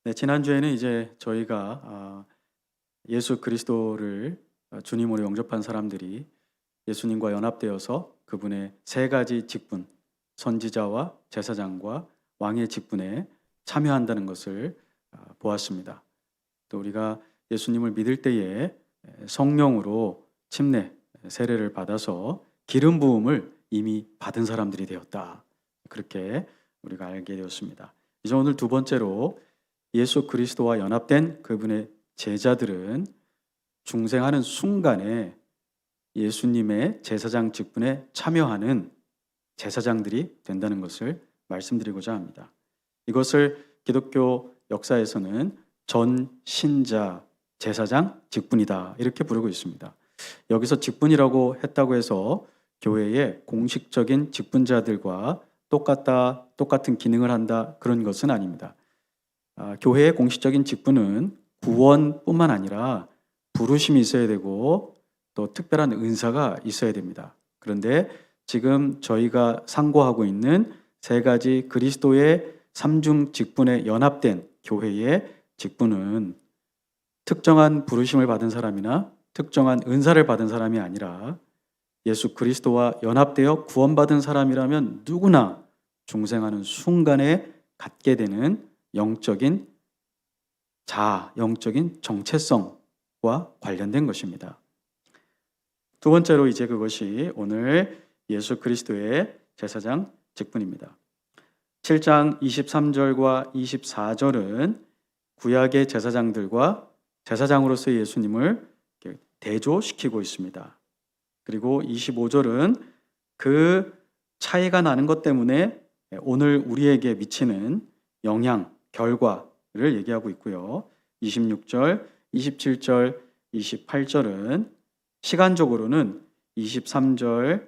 네, 지난주에는 이제 저희가 예수 그리스도를 주님으로 영접한 사람들이 예수님과 연합되어서 그분의 세 가지 직분, 선지자와 제사장과 왕의 직분에 참여한다는 것을 보았습니다. 또 우리가 예수님을 믿을 때에 성령으로 침례, 세례를 받아서 기름 부음을 이미 받은 사람들이 되었다. 그렇게 우리가 알게 되었습니다. 이제 오늘 두 번째로 예수 그리스도와 연합된 그분의 제자들은 중생하는 순간에 예수님의 제사장 직분에 참여하는 제사장들이 된다는 것을 말씀드리고자 합니다. 이것을 기독교 역사에서는 전신자 제사장 직분이다 이렇게 부르고 있습니다. 여기서 직분이라고 했다고 해서 교회의 공식적인 직분자들과 똑같은 기능을 한다 그런 것은 아닙니다. 교회의 공식적인 직분은 구원뿐만 아니라 부르심이 있어야 되고 또 특별한 은사가 있어야 됩니다. 그런데 지금 저희가 상고하고 있는 세 가지 그리스도의 삼중 직분에 연합된 교회의 직분은 특정한 부르심을 받은 사람이나 특정한 은사를 받은 사람이 아니라 예수 그리스도와 연합되어 구원받은 사람이라면 누구나 중생하는 순간에 갖게 되는 영적인 영적인 정체성과 관련된 것입니다. 두 번째로 이제 그것이 오늘 예수 그리스도의 제사장 직분입니다. 7장 23절과 24절은 구약의 제사장들과 제사장으로서의 예수님을 대조시키고 있습니다. 그리고 25절은 그 차이가 나는 것 때문에 오늘 우리에게 미치는 영향, 결과를 얘기하고 있고요. 26절, 27절, 28절은 시간적으로는 23절,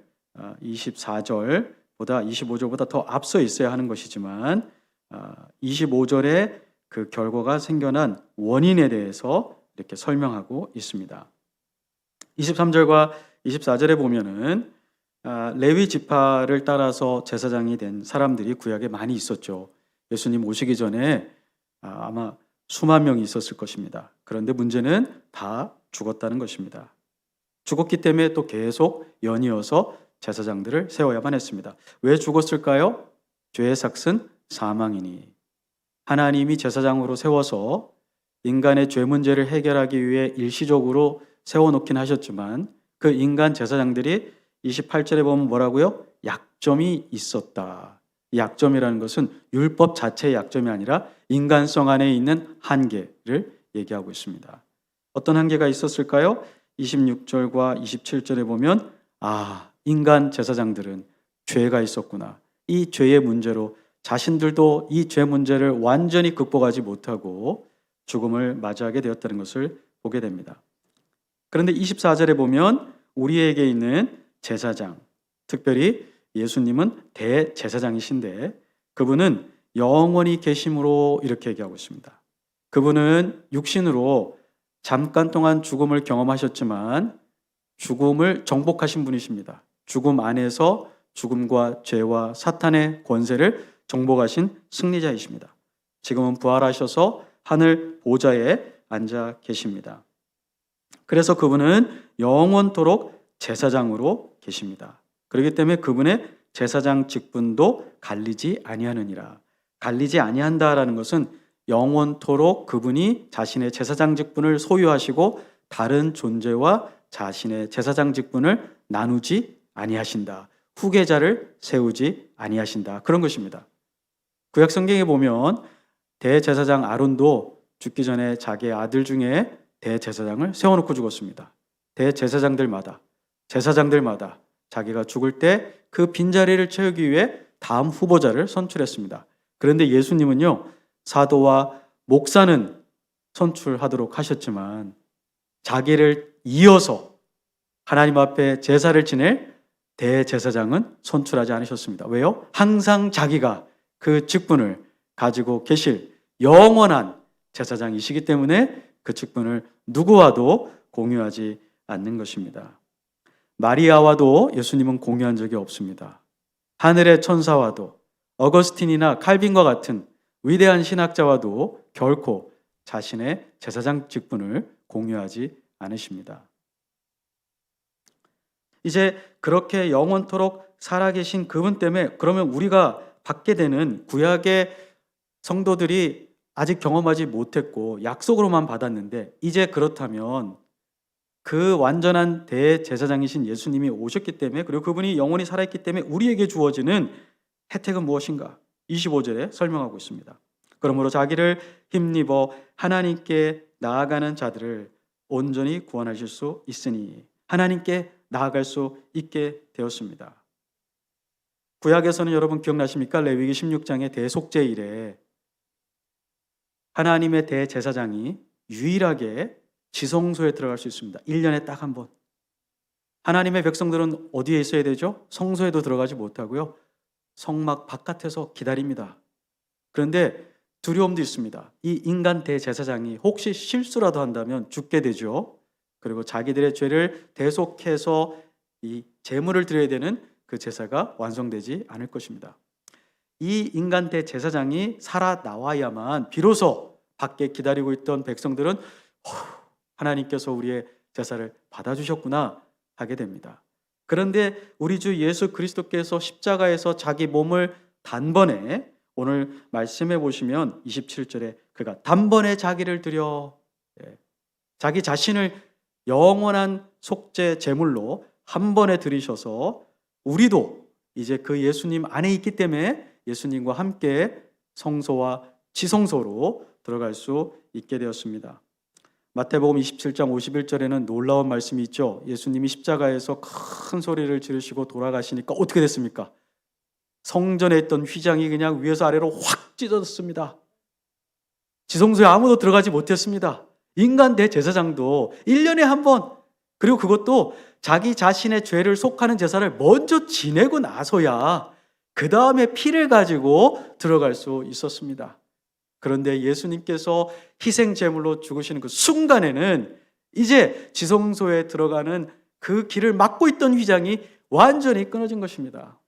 24절보다 25절보다 더 앞서 있어야 하는 것이지만 25절에 그 결과가 생겨난 원인에 대해서 이렇게 설명하고 있습니다. 23절과 24절에 보면은 레위 지파를 따라서 제사장이 된 사람들이 구약에 많이 있었죠. 예수님 오시기 전에 아마 수만 명이 있었을 것입니다. 그런데 문제는 다 죽었다는 것입니다. 죽었기 때문에 또 계속 연이어서 제사장들을 세워야만 했습니다. 왜 죽었을까요? 죄의 삭은 사망이니. 하나님이 제사장으로 세워서 인간의 죄 문제를 해결하기 위해 일시적으로 세워놓긴 하셨지만 그 인간 제사장들이 28절에 보면 뭐라고요? 약점이 있었다. 이 약점이라는 것은 율법 자체의 약점이 아니라 인간성 안에 있는 한계를 얘기하고 있습니다. 어떤 한계가 있었을까요? 26절과 27절에 보면 인간 제사장들은 죄가 있었구나. 이 죄의 문제로 자신들도 이 죄 문제를 완전히 극복하지 못하고 죽음을 맞이하게 되었다는 것을 보게 됩니다. 그런데 24절에 보면 우리에게 있는 제사장, 특별히 예수님은 대제사장이신데 그분은 영원히 계심으로 이렇게 얘기하고 있습니다. 그분은 육신으로 잠깐 동안 죽음을 경험하셨지만 죽음을 정복하신 분이십니다. 죽음 안에서 죽음과 죄와 사탄의 권세를 정복하신 승리자이십니다. 지금은 부활하셔서 하늘 보좌에 앉아 계십니다. 그래서 그분은 영원토록 제사장으로 계십니다. 그렇기 때문에 그분의 제사장 직분도 갈리지 아니하느니라. 갈리지 아니한다라는 것은 영원토록 그분이 자신의 제사장 직분을 소유하시고 다른 존재와 자신의 제사장 직분을 나누지 아니하신다. 후계자를 세우지 아니하신다. 그런 것입니다. 구약 성경에 보면 대제사장 아론도 죽기 전에 자기의 아들 중에 대제사장을 세워놓고 죽었습니다. 대제사장들마다 제사장들마다 자기가 죽을 때 그 빈자리를 채우기 위해 다음 후보자를 선출했습니다. 그런데 예수님은요, 사도와 목사는 선출하도록 하셨지만 자기를 이어서 하나님 앞에 제사를 지낼 대제사장은 선출하지 않으셨습니다. 왜요? 항상 자기가 그 직분을 가지고 계실 영원한 제사장이시기 때문에 그 직분을 누구와도 공유하지 않는 것입니다. 마리아와도 예수님은 공유한 적이 없습니다. 하늘의 천사와도 어거스틴이나 칼빈과 같은 위대한 신학자와도 결코 자신의 제사장 직분을 공유하지 않으십니다. 이제 그렇게 영원토록 살아계신 그분 때문에 그러면 우리가 받게 되는 구약의 성도들이 아직 경험하지 못했고 약속으로만 받았는데 이제 그렇다면 그 완전한 대제사장이신 예수님이 오셨기 때문에 그리고 그분이 영원히 살아있기 때문에 우리에게 주어지는 혜택은 무엇인가? 25절에 설명하고 있습니다. 그러므로 자기를 힘입어 하나님께 나아가는 자들을 온전히 구원하실 수 있으니 하나님께 나아갈 수 있게 되었습니다. 구약에서는 여러분 기억나십니까? 레위기 16장의 대속죄 일에 하나님의 대제사장이 유일하게 지성소에 들어갈 수 있습니다. 1년에 딱 한 번. 하나님의 백성들은 어디에 있어야 되죠? 성소에도 들어가지 못하고요. 성막 바깥에서 기다립니다. 그런데 두려움도 있습니다. 이 인간 대제사장이 혹시 실수라도 한다면 죽게 되죠. 그리고 자기들의 죄를 대속해서 이 제물을 드려야 되는 그 제사가 완성되지 않을 것입니다. 이 인간 대제사장이 살아나와야만 비로소 밖에 기다리고 있던 백성들은 하나님께서 우리의 제사를 받아주셨구나 하게 됩니다. 그런데 우리 주 예수 그리스도께서 십자가에서 자기 몸을 단번에 오늘 말씀해 보시면 27절에 그가 단번에 자기를 드려 자기 자신을 영원한 속죄 제물로 한 번에 드리셔서 우리도 이제 그 예수님 안에 있기 때문에 예수님과 함께 성소와 지성소로 들어갈 수 있게 되었습니다. 마태복음 27장 51절에는 놀라운 말씀이 있죠. 예수님이 십자가에서 큰 소리를 지르시고 돌아가시니까 어떻게 됐습니까? 성전에 있던 휘장이 그냥 위에서 아래로 확 찢어졌습니다. 지성소에 아무도 들어가지 못했습니다. 인간 대제사장도 1년에 한 번, 그리고 그것도 자기 자신의 죄를 속하는 제사를 먼저 지내고 나서야 그 다음에 피를 가지고 들어갈 수 있었습니다. 그런데 예수님께서 희생제물로 죽으시는 그 순간에는 이제 지성소에 들어가는 그 길을 막고 있던 휘장이 완전히 끊어진 것입니다.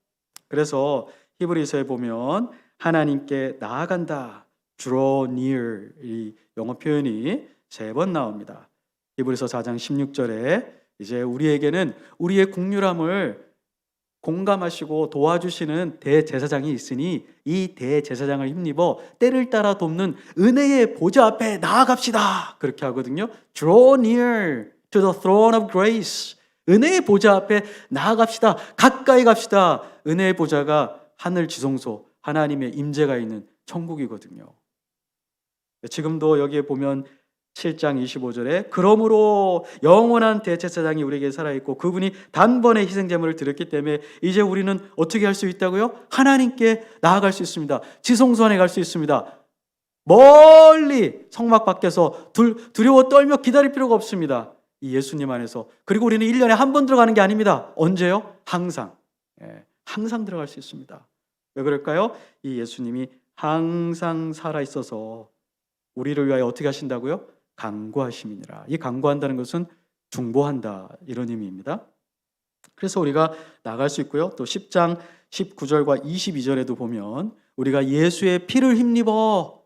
그래서 히브리서에 보면 하나님께 나아간다, draw near, 이 영어 표현이 3번 나옵니다. 히브리서 4장 16절에 이제 우리에게는 우리의 국률함을 공감하시고 도와주시는 대제사장이 있으니 이 대제사장을 힘입어 때를 따라 돕는 은혜의 보좌 앞에 나아갑시다. 그렇게 하거든요. Draw near to the throne of grace. 은혜의 보좌 앞에 나아갑시다. 가까이 갑시다. 은혜의 보좌가 하늘 지성소, 하나님의 임재가 있는 천국이거든요. 지금도 여기에 보면 7장 25절에 그러므로 영원한 대제사장이 우리에게 살아있고 그분이 단번에 희생제물을 드렸기 때문에 이제 우리는 어떻게 할 수 있다고요? 하나님께 나아갈 수 있습니다. 지성소 안에 갈 수 있습니다. 멀리 성막 밖에서 두려워 떨며 기다릴 필요가 없습니다. 이 예수님 안에서. 그리고 우리는 1년에 한 번 들어가는 게 아닙니다. 언제요? 항상. 항상 들어갈 수 있습니다. 왜 그럴까요? 이 예수님이 항상 살아있어서 우리를 위하여 어떻게 하신다고요? 강구하심이니라. 이 강구한다는 것은 중보한다 이런 의미입니다. 그래서 우리가 나갈 수 있고요. 또 10장 19절과 22절에도 보면 우리가 예수의 피를 힘입어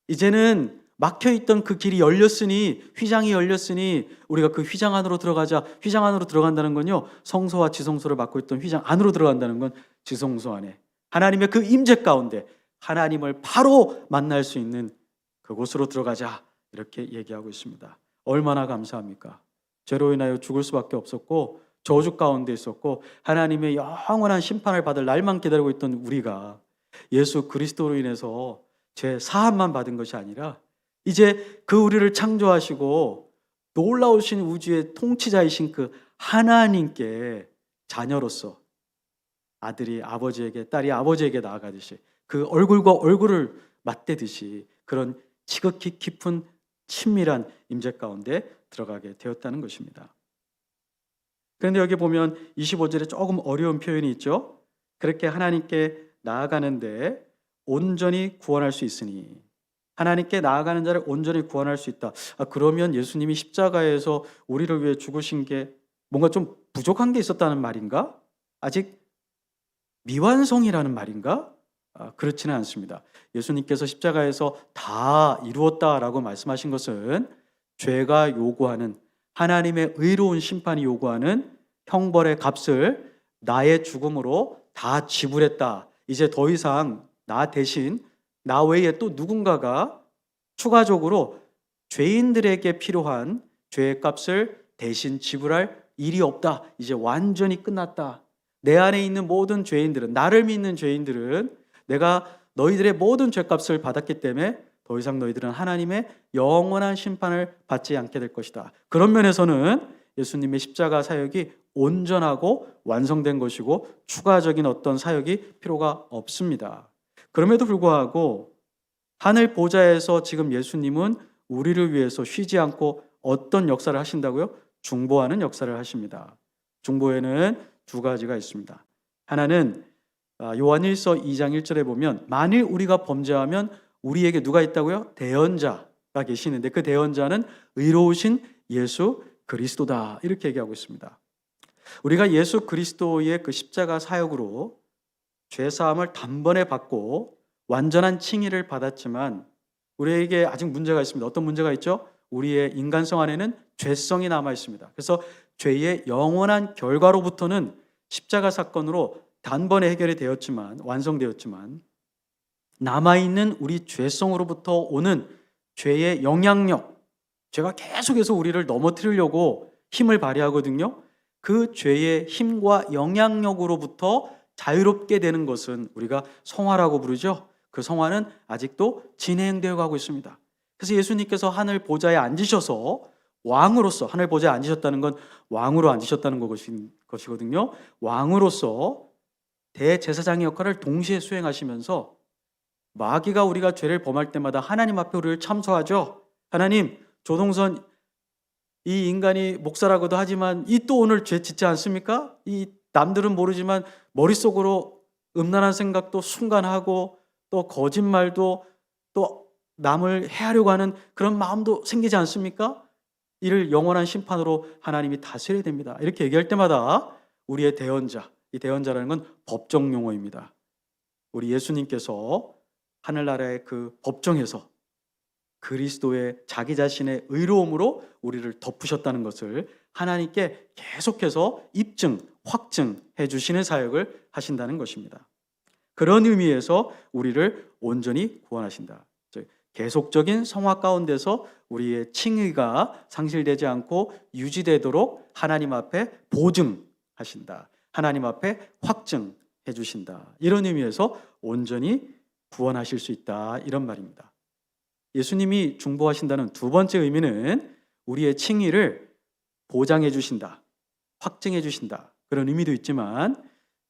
이제는 막혀있던 그 길이 열렸으니 휘장이 열렸으니 우리가 그 휘장 안으로 들어가자. 휘장 안으로 들어간다는 건요. 성소와 지성소를 맡고 있던 휘장 안으로 들어간다는 건 지성소 안에 하나님의 그 임재 가운데 하나님을 바로 만날 수 있는 그곳으로 들어가자. 이렇게 얘기하고 있습니다. 얼마나 감사합니까? 죄로 인하여 죽을 수밖에 없었고 저주 가운데 있었고 하나님의 영원한 심판을 받을 날만 기다리고 있던 우리가 예수 그리스도로 인해서 죄 사함만 받은 것이 아니라 이제 그 우리를 창조하시고 놀라우신 우주의 통치자이신 그 하나님께 자녀로서 아들이 아버지에게 딸이 아버지에게 나아가듯이 그 얼굴과 얼굴을 맞대듯이 그런 지극히 깊은 친밀한 임재 가운데 들어가게 되었다는 것입니다. 그런데 여기 보면 25절에 조금 어려운 표현이 있죠. 그렇게 하나님께 나아가는데 온전히 구원할 수 있으니 하나님께 나아가는 자를 온전히 구원할 수 있다. 그러면 예수님이 십자가에서 우리를 위해 죽으신 게 뭔가 좀 부족한 게 있었다는 말인가? 아직 미완성이라는 말인가? 그렇지는 않습니다. 예수님께서 십자가에서 다 이루었다라고 말씀하신 것은 죄가 요구하는, 하나님의 의로운 심판이 요구하는 형벌의 값을 나의 죽음으로 다 지불했다. 이제 더 이상 나 대신, 나 외에 또 누군가가 추가적으로 죄인들에게 필요한 죄의 값을 대신 지불할 일이 없다. 이제 완전히 끝났다. 내 안에 있는 모든 죄인들은, 나를 믿는 죄인들은 내가 너희들의 모든 죄값을 받았기 때문에 더 이상 너희들은 하나님의 영원한 심판을 받지 않게 될 것이다. 그런 면에서는 예수님의 십자가 사역이 온전하고 완성된 것이고 추가적인 어떤 사역이 필요가 없습니다. 그럼에도 불구하고 하늘 보좌에서 지금 예수님은 우리를 위해서 쉬지 않고 어떤 역사를 하신다고요? 중보하는 역사를 하십니다. 중보에는 두 가지가 있습니다. 하나는 요한일서 2장 1절에 보면 만일 우리가 범죄하면 우리에게 누가 있다고요? 대언자가 계시는데 그 대언자는 의로우신 예수 그리스도다. 이렇게 얘기하고 있습니다. 우리가 예수 그리스도의 그 십자가 사역으로 죄사함을 단번에 받고 완전한 칭의를 받았지만 우리에게 아직 문제가 있습니다. 어떤 문제가 있죠? 우리의 인간성 안에는 죄성이 남아 있습니다. 그래서 죄의 영원한 결과로부터는 십자가 사건으로 단번에 해결이 되었지만, 완성되었지만 남아있는 우리 죄성으로부터 오는 죄의 영향력, 죄가 계속해서 우리를 넘어뜨리려고 힘을 발휘하거든요. 그 죄의 힘과 영향력으로부터 자유롭게 되는 것은 우리가 성화라고 부르죠. 그 성화는 아직도 진행되어 가고 있습니다. 그래서 예수님께서 하늘 보좌에 앉으셔서 왕으로서, 하늘 보좌에 앉으셨다는 건 왕으로 앉으셨다는 것이거든요. 왕으로서 대제사장의 역할을 동시에 수행하시면서 마귀가 우리가 죄를 범할 때마다 하나님 앞에 우리를 참소하죠. 하나님, 조동선 이 인간이 목사라고도 하지만 이 또 오늘 죄 짓지 않습니까? 이 남들은 모르지만 머릿속으로 음란한 생각도 순간 하고 또 거짓말도 또 남을 해하려고 하는 그런 마음도 생기지 않습니까? 이를 영원한 심판으로 하나님이 다스려야 됩니다. 이렇게 얘기할 때마다 우리의 대언자, 이 대언자라는 건 법정 용어입니다. 우리 예수님께서 하늘나라의 그 법정에서 그리스도의 자기 자신의 의로움으로 우리를 덮으셨다는 것을 하나님께 계속해서 입증, 확증해 주시는 사역을 하신다는 것입니다. 그런 의미에서 우리를 온전히 구원하신다. 계속적인 성화 가운데서 우리의 칭의가 상실되지 않고 유지되도록 하나님 앞에 보증하신다. 하나님 앞에 확증해 주신다. 이런 의미에서 온전히 구원하실 수 있다. 이런 말입니다. 예수님이 중보하신다는 두 번째 의미는 우리의 칭의를 보장해 주신다. 확증해 주신다. 그런 의미도 있지만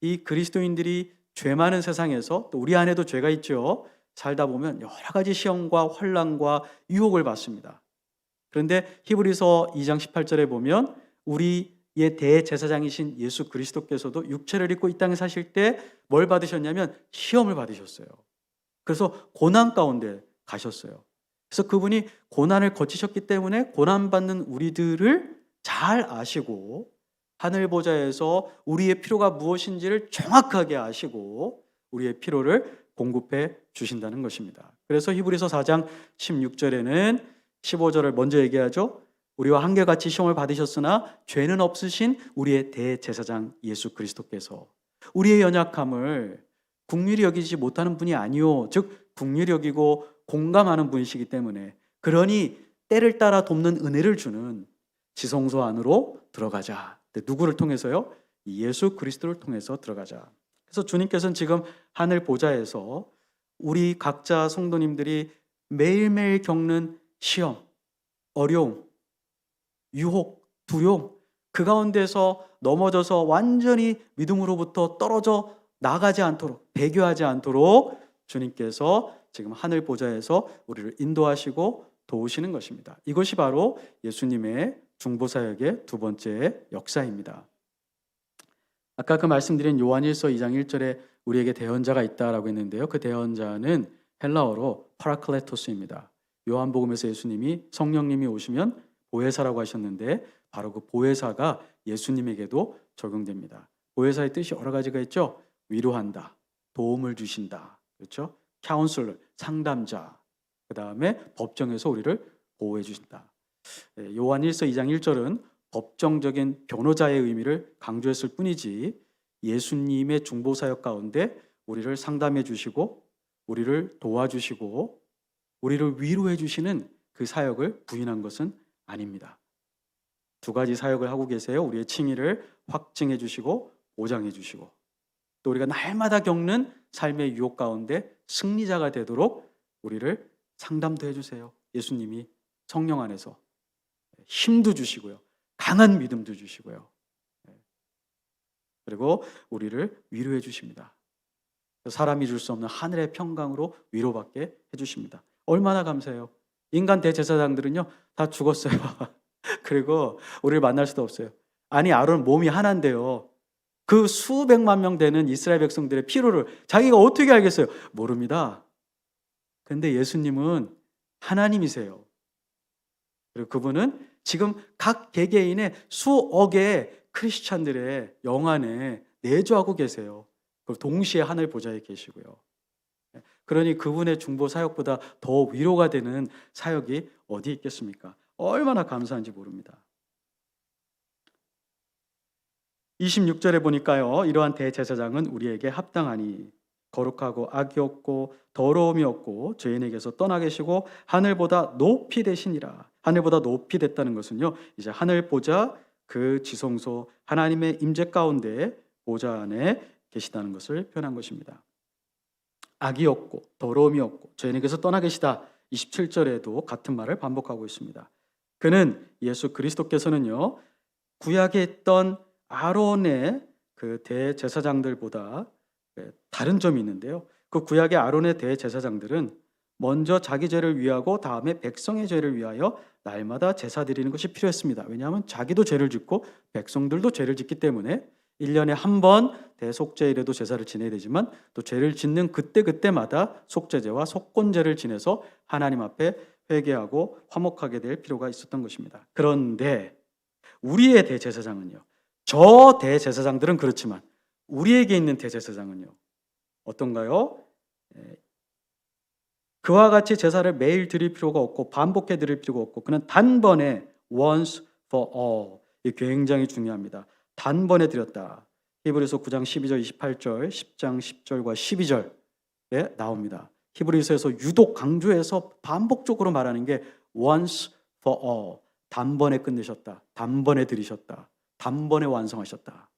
이 그리스도인들이 죄 많은 세상에서 또 우리 안에도 죄가 있죠. 살다 보면 여러 가지 시험과 환난과 유혹을 받습니다. 그런데 히브리서 2장 18절에 보면 우리의 대제사장이신 예수 그리스도께서도 육체를 입고 이 땅에 사실 때 뭘 받으셨냐면 시험을 받으셨어요. 그래서 고난 가운데 가셨어요. 그래서 그분이 고난을 거치셨기 때문에 고난받는 우리들을 잘 아시고 하늘 보좌에서 우리의 필요가 무엇인지를 정확하게 아시고 우리의 필요를 공급해 주신다는 것입니다. 그래서 히브리서 4장 16절에는 15절을 먼저 얘기하죠. 우리와 한결같이 시험을 받으셨으나 죄는 없으신 우리의 대제사장 예수 그리스도께서 우리의 연약함을 긍휼히 여기지 못하는 분이 아니요, 즉 긍휼히 여기고 공감하는 분이시기 때문에 그러니 때를 따라 돕는 은혜를 주는 지성소 안으로 들어가자. 누구를 통해서요? 예수 그리스도를 통해서 들어가자. 그래서 주님께서는 지금 하늘 보좌에서 우리 각자 성도님들이 매일매일 겪는 시험, 어려움, 유혹, 두려움, 그 가운데서 넘어져서 완전히 믿음으로부터 떨어져 나가지 않도록, 배교하지 않도록 주님께서 지금 하늘 보좌에서 우리를 인도하시고 도우시는 것입니다. 이것이 바로 예수님의 중보사역의 두 번째 역사입니다. 아까 그 말씀드린 요한일서 2장 1절에 우리에게 대언자가 있다라고 했는데요. 그 대언자는 헬라어로 파라클레토스입니다. 요한복음에서 예수님이 성령님이 오시면 보혜사라고 하셨는데 바로 그 보혜사가 예수님에게도 적용됩니다. 보혜사의 뜻이 여러 가지가 있죠. 위로한다, 도움을 주신다, 그렇죠? 카운슬러, 상담자. 그 다음에 법정에서 우리를 보호해 주신다. 요한 1서 2장 1절은 법정적인 변호자의 의미를 강조했을 뿐이지 예수님의 중보사역 가운데 우리를 상담해 주시고 우리를 도와주시고 우리를 위로해 주시는 그 사역을 부인한 것은 아닙니다. 두 가지 사역을 하고 계세요. 우리의 칭의를 확증해 주시고 보장해 주시고 또 우리가 날마다 겪는 삶의 유혹 가운데 승리자가 되도록 우리를 상담도 해주세요. 예수님이 성령 안에서 힘도 주시고요. 강한 믿음도 주시고요. 그리고 우리를 위로해 주십니다. 사람이 줄 수 없는 하늘의 평강으로 위로받게 해주십니다. 얼마나 감사해요. 인간 대제사장들은요 다 죽었어요. 그리고 우리를 만날 수도 없어요. 아니 아론 몸이 하나인데요. 그 수백만 명 되는 이스라엘 백성들의 피로를 자기가 어떻게 알겠어요? 모릅니다. 근데 예수님은 하나님이세요. 그리고 그분은 지금 각 개개인의 수억의 크리스찬들의 영안에 내주하고 계세요. 그리고 동시에 하늘 보좌에 계시고요. 그러니 그분의 중보 사역보다 더 위로가 되는 사역이 어디 있겠습니까? 얼마나 감사한지 모릅니다. 26절에 보니까요. 이러한 대제사장은 우리에게 합당하니 거룩하고 악이 없고 더러움이 없고 죄인에게서 떠나 계시고 하늘보다 높이 되시니라. 하늘보다 높이 됐다는 것은요. 이제 하늘 보좌 그 지성소 하나님의 임재 가운데 보좌 안에 계시다는 것을 표현한 것입니다. 악이 없고 더러움이 없고 죄인에게서 떠나 계시다. 27절에도 같은 말을 반복하고 있습니다. 그는 예수 그리스도께서는요. 구약에 있던 아론의 그 대제사장들보다 다른 점이 있는데요. 그 구약의 아론의 대제사장들은 먼저 자기 죄를 위하고 다음에 백성의 죄를 위하여 날마다 제사 드리는 것이 필요했습니다. 왜냐하면 자기도 죄를 짓고 백성들도 죄를 짓기 때문에 1년에 한 번 대속죄일에도 제사를 지내야 되지만 또 죄를 짓는 그때그때마다 속죄제와 속건제를 지내서 하나님 앞에 회개하고 화목하게 될 필요가 있었던 것입니다. 그런데 우리의 대제사장은요. 저 대제사장들은 그렇지만 우리에게 있는 대제사장은요. 어떤가요? 그와 같이 제사를 매일 드릴 필요가 없고 반복해 드릴 필요가 없고 그는 단번에 once for all. 이 굉장히 중요합니다. 단번에 드렸다. 히브리서 9장 12절 28절 10장 10절과 12절에 나옵니다. 히브리서에서 유독 강조해서 반복적으로 말하는 게 once for all. 단번에 끝내셨다. 단번에 드리셨다. 단번에 완성하셨다.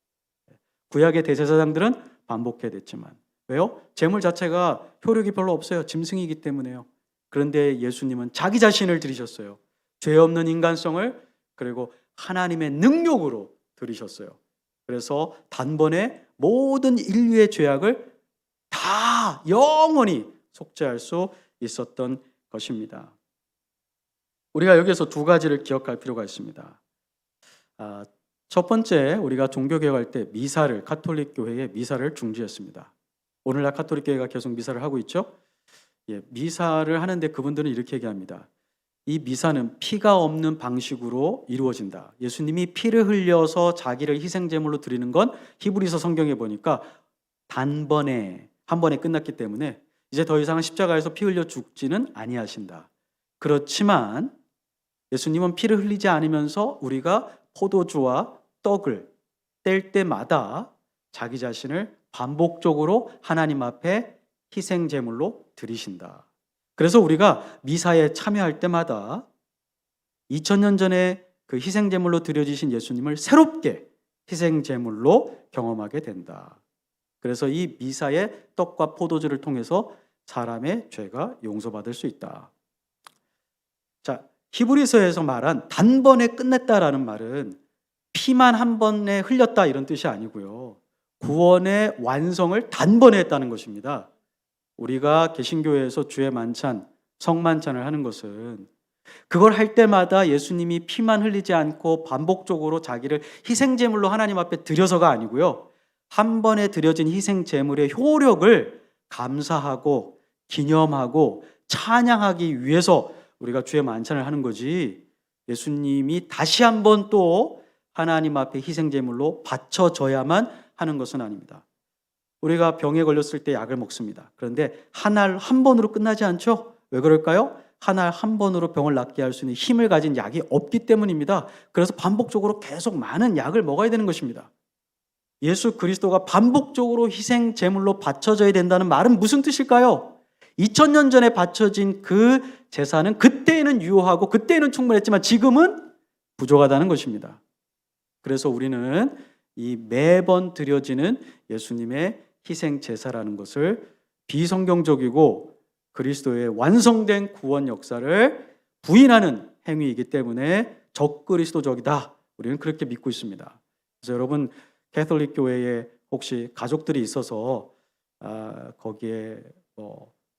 구약의 대제사장들은 반복해야 됐지만 왜요? 제물 자체가 효력이 별로 없어요. 짐승이기 때문에요. 그런데 예수님은 자기 자신을 드리셨어요. 죄 없는 인간성을 그리고 하나님의 능력으로 드리셨어요. 그래서 단번에 모든 인류의 죄악을 다 영원히 속죄할 수 있었던 것입니다. 우리가 여기서 두 가지를 기억할 필요가 있습니다. 첫 번째, 우리가 종교개혁할 때 미사를 가톨릭 교회의 미사를 중지했습니다. 오늘날 가톨릭 교회가 계속 미사를 하고 있죠. 미사를 하는데 그분들은 이렇게 얘기합니다. 이 미사는 피가 없는 방식으로 이루어진다. 예수님이 피를 흘려서 자기를 희생제물로 드리는 건 히브리서 성경에 보니까 단번에 한 번에 끝났기 때문에 이제 더 이상 십자가에서 피 흘려 죽지는 아니하신다. 그렇지만 예수님은 피를 흘리지 않으면서 우리가 포도주와 떡을 뗄 때마다 자기 자신을 반복적으로 하나님 앞에 희생제물로 드리신다. 그래서 우리가 미사에 참여할 때마다 2000년 전에 그 희생제물로 드려지신 예수님을 새롭게 희생제물로 경험하게 된다. 그래서 이 미사의 떡과 포도주를 통해서 사람의 죄가 용서받을 수 있다. 자, 히브리서에서 말한 단번에 끝냈다라는 말은 피만 한 번에 흘렸다 이런 뜻이 아니고요. 구원의 완성을 단번에 했다는 것입니다. 우리가 개신교회에서 주의 만찬, 성만찬을 하는 것은 그걸 할 때마다 예수님이 피만 흘리지 않고 반복적으로 자기를 희생제물로 하나님 앞에 드려서가 아니고요. 한 번에 드려진 희생제물의 효력을 감사하고 기념하고 찬양하기 위해서 우리가 주의 만찬을 하는 거지 예수님이 다시 한번 또 하나님 앞에 희생제물로 바쳐져야만 하는 것은 아닙니다. 우리가 병에 걸렸을 때 약을 먹습니다. 그런데 한 알 한 번으로 끝나지 않죠? 왜 그럴까요? 한 알 한 번으로 병을 낫게 할 수 있는 힘을 가진 약이 없기 때문입니다. 그래서 반복적으로 계속 많은 약을 먹어야 되는 것입니다. 예수 그리스도가 반복적으로 희생 제물로 바쳐져야 된다는 말은 무슨 뜻일까요? 2000년 전에 바쳐진 그 제사는 그때에는 유효하고 그때에는 충분했지만 지금은 부족하다는 것입니다. 그래서 우리는 이 매번 드려지는 예수님의 희생 제사라는 것을 비성경적이고 그리스도의 완성된 구원 역사를 부인하는 행위이기 때문에 적그리스도적이다. 우리는 그렇게 믿고 있습니다. 그래서 여러분 캐톨릭 교회에 혹시 가족들이 있어서 거기에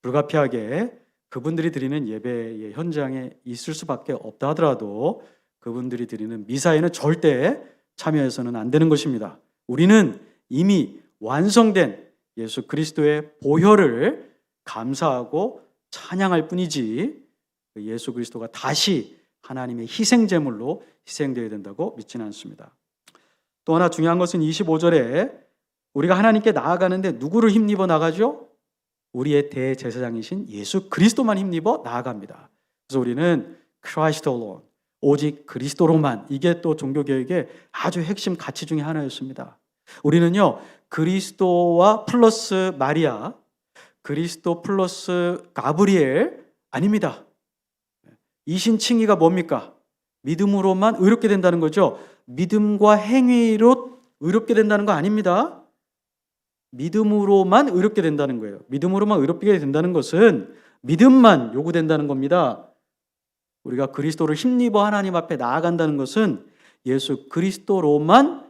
불가피하게 그분들이 드리는 예배의 현장에 있을 수밖에 없다 하더라도 그분들이 드리는 미사에는 절대 참여해서는 안 되는 것입니다. 우리는 이미 완성된 예수 그리스도의 보혈을 감사하고 찬양할 뿐이지 예수 그리스도가 다시 하나님의 희생제물로 희생되어야 된다고 믿지는 않습니다. 또 하나 중요한 것은 25절에 우리가 하나님께 나아가는데 누구를 힘입어 나가죠? 우리의 대제사장이신 예수 그리스도만 힘입어 나아갑니다. 그래서 우리는 Christ alone, 오직 그리스도로만, 이게 또 종교개혁의 아주 핵심 가치 중에 하나였습니다. 우리는요 그리스도와 플러스 마리아, 그리스도 플러스 가브리엘 아닙니다. 이신칭의가 뭡니까? 믿음으로만 의롭게 된다는 거죠. 믿음과 행위로 의롭게 된다는 거 아닙니다. 믿음으로만 의롭게 된다는 거예요. 믿음으로만 의롭게 된다는 것은 믿음만 요구된다는 겁니다. 우리가 그리스도를 힘입어 하나님 앞에 나아간다는 것은 예수 그리스도로만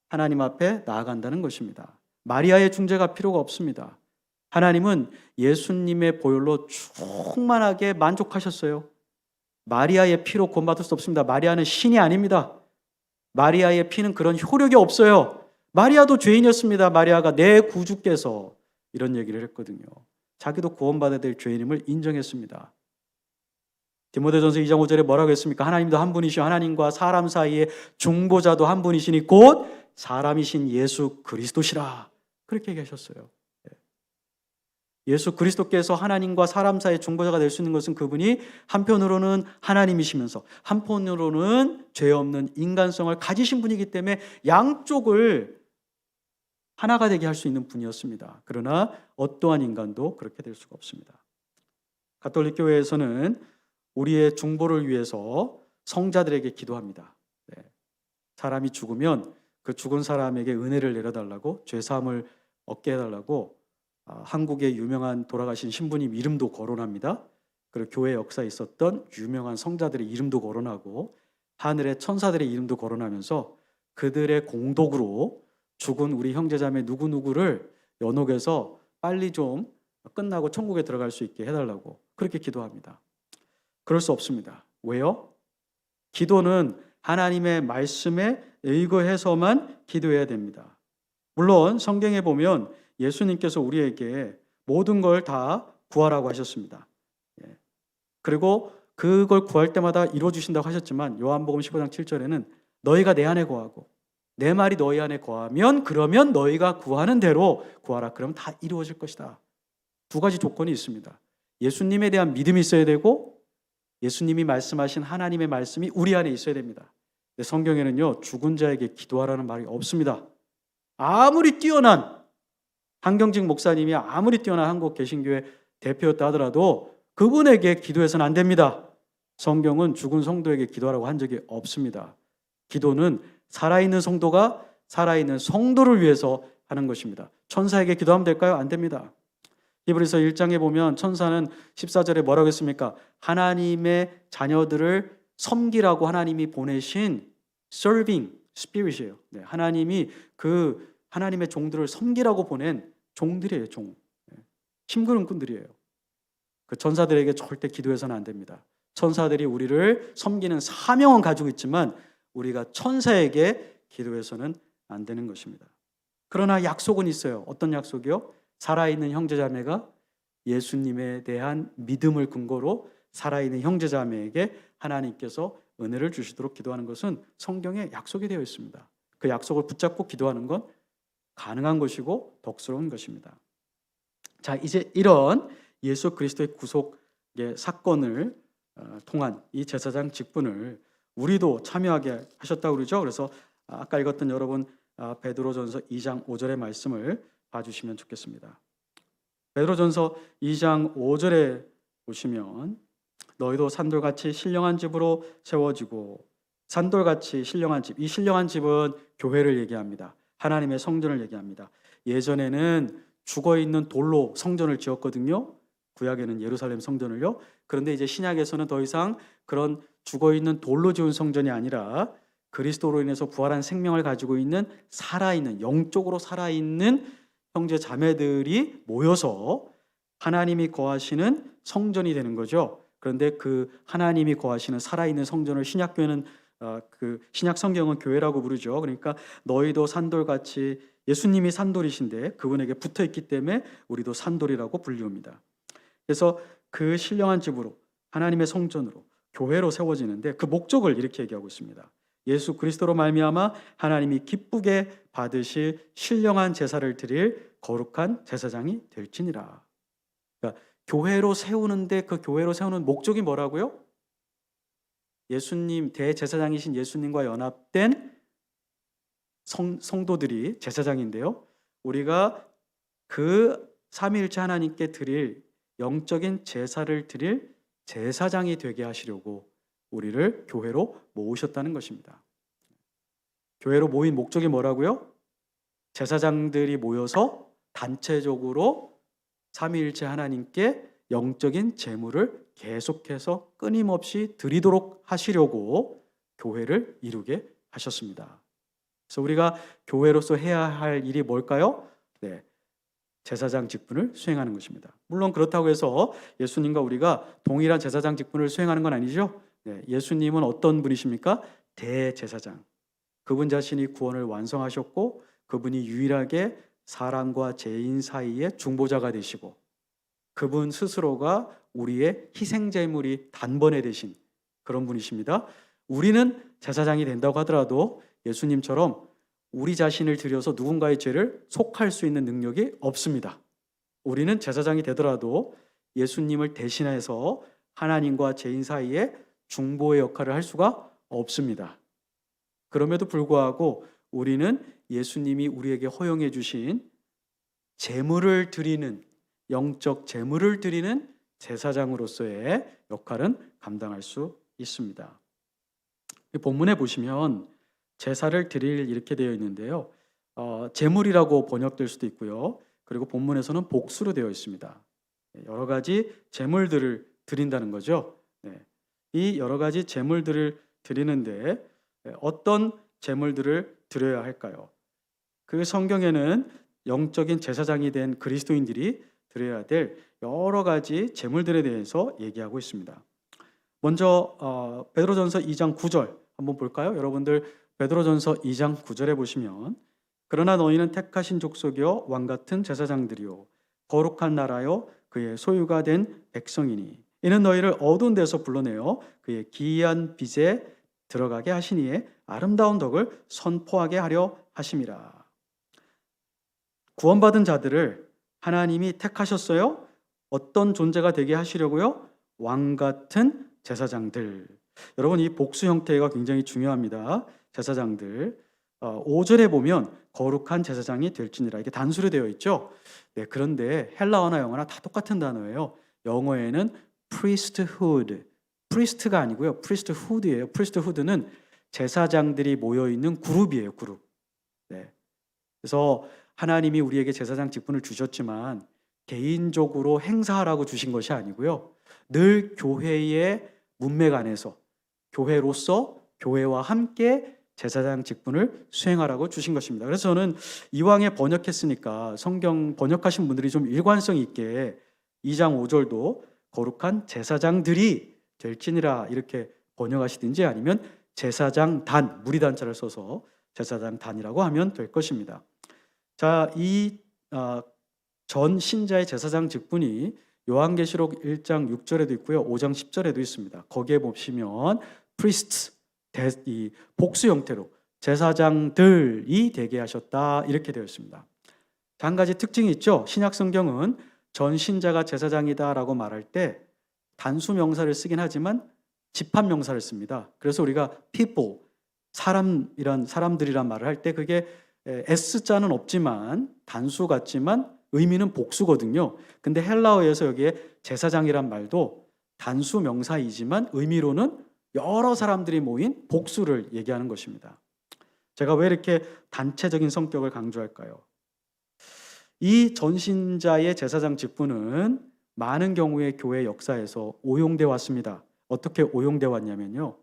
하나님 앞에 나아간다는 것입니다. 마리아의 중재가 필요가 없습니다. 하나님은 예수님의 보혈로 충만하게 만족하셨어요. 마리아의 피로 구원받을 수 없습니다. 마리아는 신이 아닙니다. 마리아의 피는 그런 효력이 없어요. 마리아도 죄인이었습니다. 마리아가 내 구주께서 이런 얘기를 했거든요. 자기도 구원받아야 될 죄인임을 인정했습니다. 디모데전서 2장 5절에 뭐라고 했습니까? 하나님도 한 분이시오. 하나님과 사람 사이에 중보자도 한 분이시니 곧 사람이신 예수 그리스도시라. 그렇게 얘기하셨어요. 예수 그리스도께서 하나님과 사람 사이의 중보자가 될 수 있는 것은 그분이 한편으로는 하나님이시면서 한편으로는 죄 없는 인간성을 가지신 분이기 때문에 양쪽을 하나가 되게 할 수 있는 분이었습니다. 그러나 어떠한 인간도 그렇게 될 수가 없습니다. 가톨릭 교회에서는 우리의 중보를 위해서 성자들에게 기도합니다. 사람이 죽으면 그 죽은 사람에게 은혜를 내려달라고, 죄사함을 얻게 해달라고 한국의 유명한 돌아가신 신부님 이름도 거론합니다. 그리고 교회 역사에 있었던 유명한 성자들의 이름도 거론하고 하늘의 천사들의 이름도 거론하면서 그들의 공덕으로 죽은 우리 형제자매 누구누구를 연옥에서 빨리 좀 끝나고 천국에 들어갈 수 있게 해달라고 그렇게 기도합니다. 그럴 수 없습니다. 왜요? 기도는 하나님의 말씀에 의거해서만 기도해야 됩니다. 물론 성경에 보면 예수님께서 우리에게 모든 걸 다 구하라고 하셨습니다. 그리고 그걸 구할 때마다 이루어주신다고 하셨지만 요한복음 15장 7절에는 너희가 내 안에 거하고 내 말이 너희 안에 거하면 그러면 너희가 구하는 대로 구하라. 그러면 다 이루어질 것이다. 두 가지 조건이 있습니다. 예수님에 대한 믿음이 있어야 되고 예수님이 말씀하신 하나님의 말씀이 우리 안에 있어야 됩니다. 근데 성경에는요 죽은 자에게 기도하라는 말이 없습니다. 아무리 뛰어난 한경직 목사님이 아무리 뛰어난 한국 개신교회 대표였다 하더라도 그분에게 기도해서는 안 됩니다. 성경은 죽은 성도에게 기도하라고 한 적이 없습니다. 기도는 살아있는 성도가 살아있는 성도를 위해서 하는 것입니다. 천사에게 기도하면 될까요? 안 됩니다. 히브리서 1장에 보면 천사는 14절에 뭐라고 했습니까? 하나님의 자녀들을 섬기라고 하나님이 보내신 serving spirit이에요. 하나님이 그 하나님의 종들을 섬기라고 보낸 종들이에요. 종. 심부름꾼들이에요. 그 천사들에게 절대 기도해서는 안 됩니다. 천사들이 우리를 섬기는 사명은 가지고 있지만 우리가 천사에게 기도해서는 안 되는 것입니다. 그러나 약속은 있어요. 어떤 약속이요? 살아있는 형제자매가 예수님에 대한 믿음을 근거로 살아있는 형제자매에게 하나님께서 은혜를 주시도록 기도하는 것은 성경에 약속이 되어 있습니다. 그 약속을 붙잡고 기도하는 건 가능한 것이고 덕스러운 것입니다. 자, 이제 이런 예수 그리스도의 구속의 사건을 통한 이 제사장 직분을 우리도 참여하게 하셨다고 그러죠. 그래서 아까 읽었던 여러분 베드로전서 2장 5절의 말씀을 봐주시면 좋겠습니다. 베드로전서 2장 5절에 보시면 너희도 산돌같이 신령한 집으로 세워지고, 산돌같이 신령한 집, 이 신령한 집은 교회를 얘기합니다. 하나님의 성전을 얘기합니다. 예전에는 죽어있는 돌로 성전을 지었거든요. 구약에는 예루살렘 성전을요. 그런데 이제 신약에서는 더 이상 그런 죽어있는 돌로 지은 성전이 아니라 그리스도로 인해서 부활한 생명을 가지고 있는 살아있는, 영적으로 살아있는 형제 자매들이 모여서 하나님이 거하시는 성전이 되는 거죠. 그런데 그 하나님이 거하시는 살아있는 성전을 신약교회는 그 신약 성경은 교회라고 부르죠. 그러니까 너희도 산돌같이, 예수님이 산돌이신데 그분에게 붙어 있기 때문에 우리도 산돌이라고 불리웁니다. 그래서 그 신령한 집으로, 하나님의 성전으로, 교회로 세워지는데 그 목적을 이렇게 얘기하고 있습니다. 예수 그리스도로 말미암아 하나님이 기쁘게 받으실 신령한 제사를 드릴 거룩한 제사장이 될지니라. 그러니까 교회로 세우는데 그 교회로 세우는 목적이 뭐라고요? 예수님, 대제사장이신 예수님과 연합된 성도들이 제사장인데요. 우리가 그 삼위일체 하나님께 드릴 영적인 제사를 드릴 제사장이 되게 하시려고 우리를 교회로 모으셨다는 것입니다. 교회로 모인 목적이 뭐라고요? 제사장들이 모여서 단체적으로 삼위일체 하나님께 영적인 제물을 계속해서 끊임없이 드리도록 하시려고 교회를 이루게 하셨습니다. 그래서 우리가 교회로서 해야 할 일이 뭘까요? 네, 제사장 직분을 수행하는 것입니다. 물론 그렇다고 해서 예수님과 우리가 동일한 제사장 직분을 수행하는 건 아니죠. 네, 예수님은 어떤 분이십니까? 대제사장. 그분 자신이 구원을 완성하셨고 그분이 유일하게 사람과 죄인 사이의 중보자가 되시고 그분 스스로가 우리의 희생제물이 단번에 되신 그런 분이십니다. 우리는 제사장이 된다고 하더라도 예수님처럼 우리 자신을 들여서 누군가의 죄를 속할 수 있는 능력이 없습니다. 우리는 제사장이 되더라도 예수님을 대신해서 하나님과 죄인 사이에 중보의 역할을 할 수가 없습니다. 그럼에도 불구하고 우리는 예수님이 우리에게 허용해 주신 제물을 드리는, 영적 제물을 드리는 제사장으로서의 역할은 감당할 수 있습니다. 본문에 보시면 제사를 드릴 이렇게 되어 있는데요. 제물이라고 번역될 수도 있고요. 그리고 본문에서는 복수로 되어 있습니다. 여러 가지 제물들을 드린다는 거죠. 이 여러 가지 제물들을 드리는데 어떤 제물들을 드려야 할까요? 그 성경에는 영적인 제사장이 된 그리스도인들이 드려야 될 여러 가지 제물들에 대해서 얘기하고 있습니다. 먼저 베드로전서 2장 9절 한번 볼까요? 여러분들 베드로전서 2장 9절에 보시면 그러나 너희는 택하신 족속이요 왕같은 제사장들이요 거룩한 나라요 그의 소유가 된 백성이니 이는 너희를 어두운 데서 불러내어 그의 기이한 빛에 들어가게 하시니에 아름다운 덕을 선포하게 하려 하심이라. 구원받은 자들을 하나님이 택하셨어요. 어떤 존재가 되게 하시려고요? 왕같은 제사장들. 여러분 이 복수 형태가 굉장히 중요합니다. 제사장들 5절에 보면 거룩한 제사장이 될지니라 이게 단수로 되어 있죠. 네, 그런데 헬라어나 영어나 다 똑같은 단어예요. 영어에는 priesthood, priest가 아니고요. priesthood이에요. priesthood는 제사장들이 모여 있는 그룹이에요. 그룹. 네. 그래서 하나님이 우리에게 제사장 직분을 주셨지만 개인적으로 행사하라고 주신 것이 아니고요. 늘 교회의 문맥 안에서 교회로서 교회와 함께 제사장 직분을 수행하라고 주신 것입니다. 그래서 저는 이왕에 번역했으니까 성경 번역하신 분들이 좀 일관성 있게 2장 5절도 거룩한 제사장들이 될지니라 이렇게 번역하시든지 아니면 제사장 단, 무리단자를 써서 제사장 단이라고 하면 될 것입니다. 자, 이 전 신자의 제사장 직분이 요한계시록 1장 6절에도 있고요. 5장 10절에도 있습니다. 거기에 보시면 priest, 이 복수 형태로 제사장들이 되게 하셨다 이렇게 되어 있습니다. 한 가지 특징이 있죠. 신약 성경은 전 신자가 제사장이다라고 말할 때 단수 명사를 쓰긴 하지만 집합 명사를 씁니다. 그래서 우리가 people, 사람들이란 말을 할 때 그게 S자는 없지만 단수 같지만 의미는 복수거든요. 근데 헬라어에서 여기에 제사장이란 말도 단수 명사이지만 의미로는 여러 사람들이 모인 복수를 얘기하는 것입니다. 제가 왜 이렇게 단체적인 성격을 강조할까요? 이 전신자의 제사장 직분은 많은 경우에 교회 역사에서 오용돼 왔습니다. 어떻게 오용돼 왔냐면요.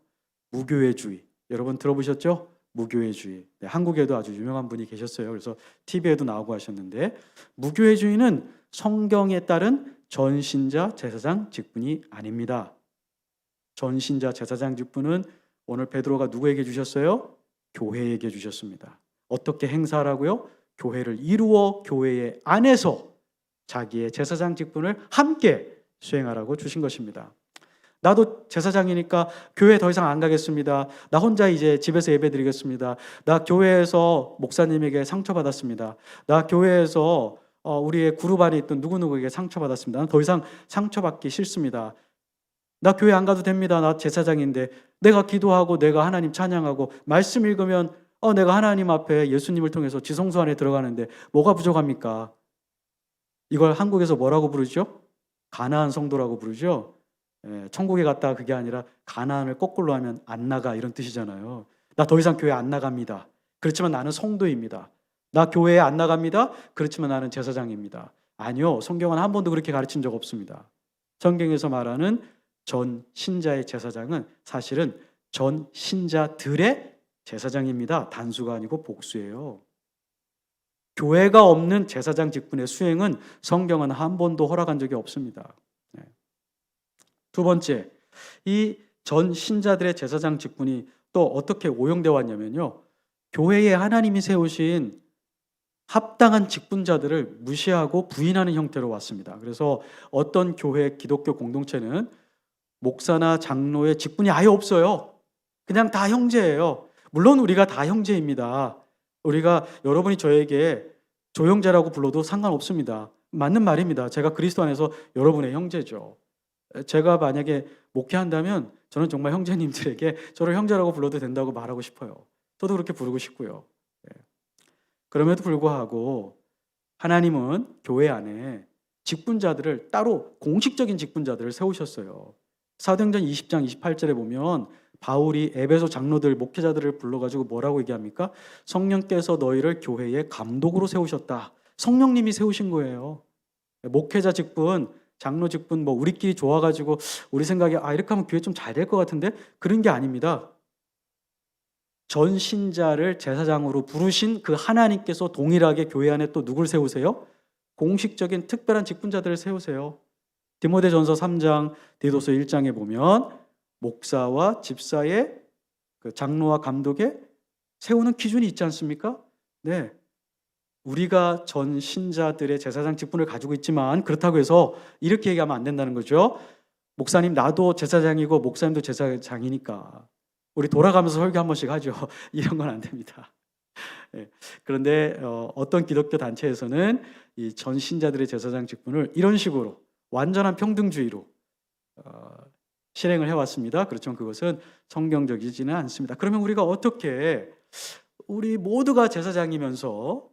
무교회주의. 여러분 들어보셨죠? 무교회주의. 네, 한국에도 아주 유명한 분이 계셨어요. 그래서 TV에도 나오고 하셨는데 무교회주의는 성경에 따른 전신자 제사장 직분이 아닙니다. 전신자 제사장 직분은 오늘 베드로가 누구에게 주셨어요? 교회에게 주셨습니다. 어떻게 행사하라고요? 교회를 이루어 교회 안에서 자기의 제사장 직분을 함께 수행하라고 주신 것입니다. 나도 제사장이니까 교회 더 이상 안 가겠습니다. 나 혼자 이제 집에서 예배 드리겠습니다. 나 교회에서 목사님에게 상처받았습니다. 나 교회에서 우리의 그룹 안에 있던 누구누구에게 상처받았습니다. 난 더 이상 상처받기 싫습니다. 나 교회 안 가도 됩니다. 나 제사장인데 내가 기도하고 내가 하나님 찬양하고 말씀 읽으면 내가 하나님 앞에 예수님을 통해서 지성소 안에 들어가는데 뭐가 부족합니까? 이걸 한국에서 뭐라고 부르죠? 가나안 성도라고 부르죠. 천국에 갔다가 그게 아니라 가나안을 거꾸로 하면 안 나가 이런 뜻이잖아요. 나 더 이상 교회 안 나갑니다. 그렇지만 나는 성도입니다. 나 교회에 안 나갑니다. 그렇지만 나는 제사장입니다. 아니요. 성경은 한 번도 그렇게 가르친 적 없습니다. 성경에서 말하는 전 신자의 제사장은 사실은 전 신자들의 제사장입니다. 단수가 아니고 복수예요. 교회가 없는 제사장 직분의 수행은 성경은 한 번도 허락한 적이 없습니다. 두 번째, 이 전 신자들의 제사장 직분이 또 어떻게 오용되어 왔냐면요. 교회에 하나님이 세우신 합당한 직분자들을 무시하고 부인하는 형태로 왔습니다. 그래서 어떤 교회 기독교 공동체는 목사나 장로의 직분이 아예 없어요. 그냥 다 형제예요. 물론 우리가 다 형제입니다. 우리가 여러분이 저에게 조형제라고 불러도 상관없습니다. 맞는 말입니다. 제가 그리스도 안에서 여러분의 형제죠. 제가 만약에 목회한다면 저는 정말 형제님들에게 저를 형제라고 불러도 된다고 말하고 싶어요. 저도 그렇게 부르고 싶고요. 그럼에도 불구하고 하나님은 교회 안에 직분자들을 따로 공식적인 직분자들을 세우셨어요. 사도행전 20장 28절에 보면 바울이 에베소 장로들 목회자들을 불러가지고 뭐라고 얘기합니까? 성령께서 너희를 교회의 감독으로 세우셨다. 성령님이 세우신 거예요. 목회자 직분, 장로 직분 우리끼리 좋아가지고 우리 생각에 이렇게 하면 교회 좀 잘 될 것 같은데 그런 게 아닙니다. 전 신자를 제사장으로 부르신 그 하나님께서 동일하게 교회 안에 또 누굴 세우세요? 공식적인 특별한 직분자들을 세우세요. 디모데전서 3장, 디도서 1장에 보면 목사와 집사의 그 장로와 감독의 세우는 기준이 있지 않습니까? 네. 우리가 전 신자들의 제사장 직분을 가지고 있지만 그렇다고 해서 이렇게 얘기하면 안 된다는 거죠. 목사님 나도 제사장이고 목사님도 제사장이니까 우리 돌아가면서 설교 한 번씩 하죠. 이런 건 안 됩니다. 네. 그런데 어떤 기독교 단체에서는 이 전 신자들의 제사장 직분을 이런 식으로 완전한 평등주의로 실행을 해왔습니다. 그렇지만 그것은 성경적이지는 않습니다. 그러면 우리가 어떻게 우리 모두가 제사장이면서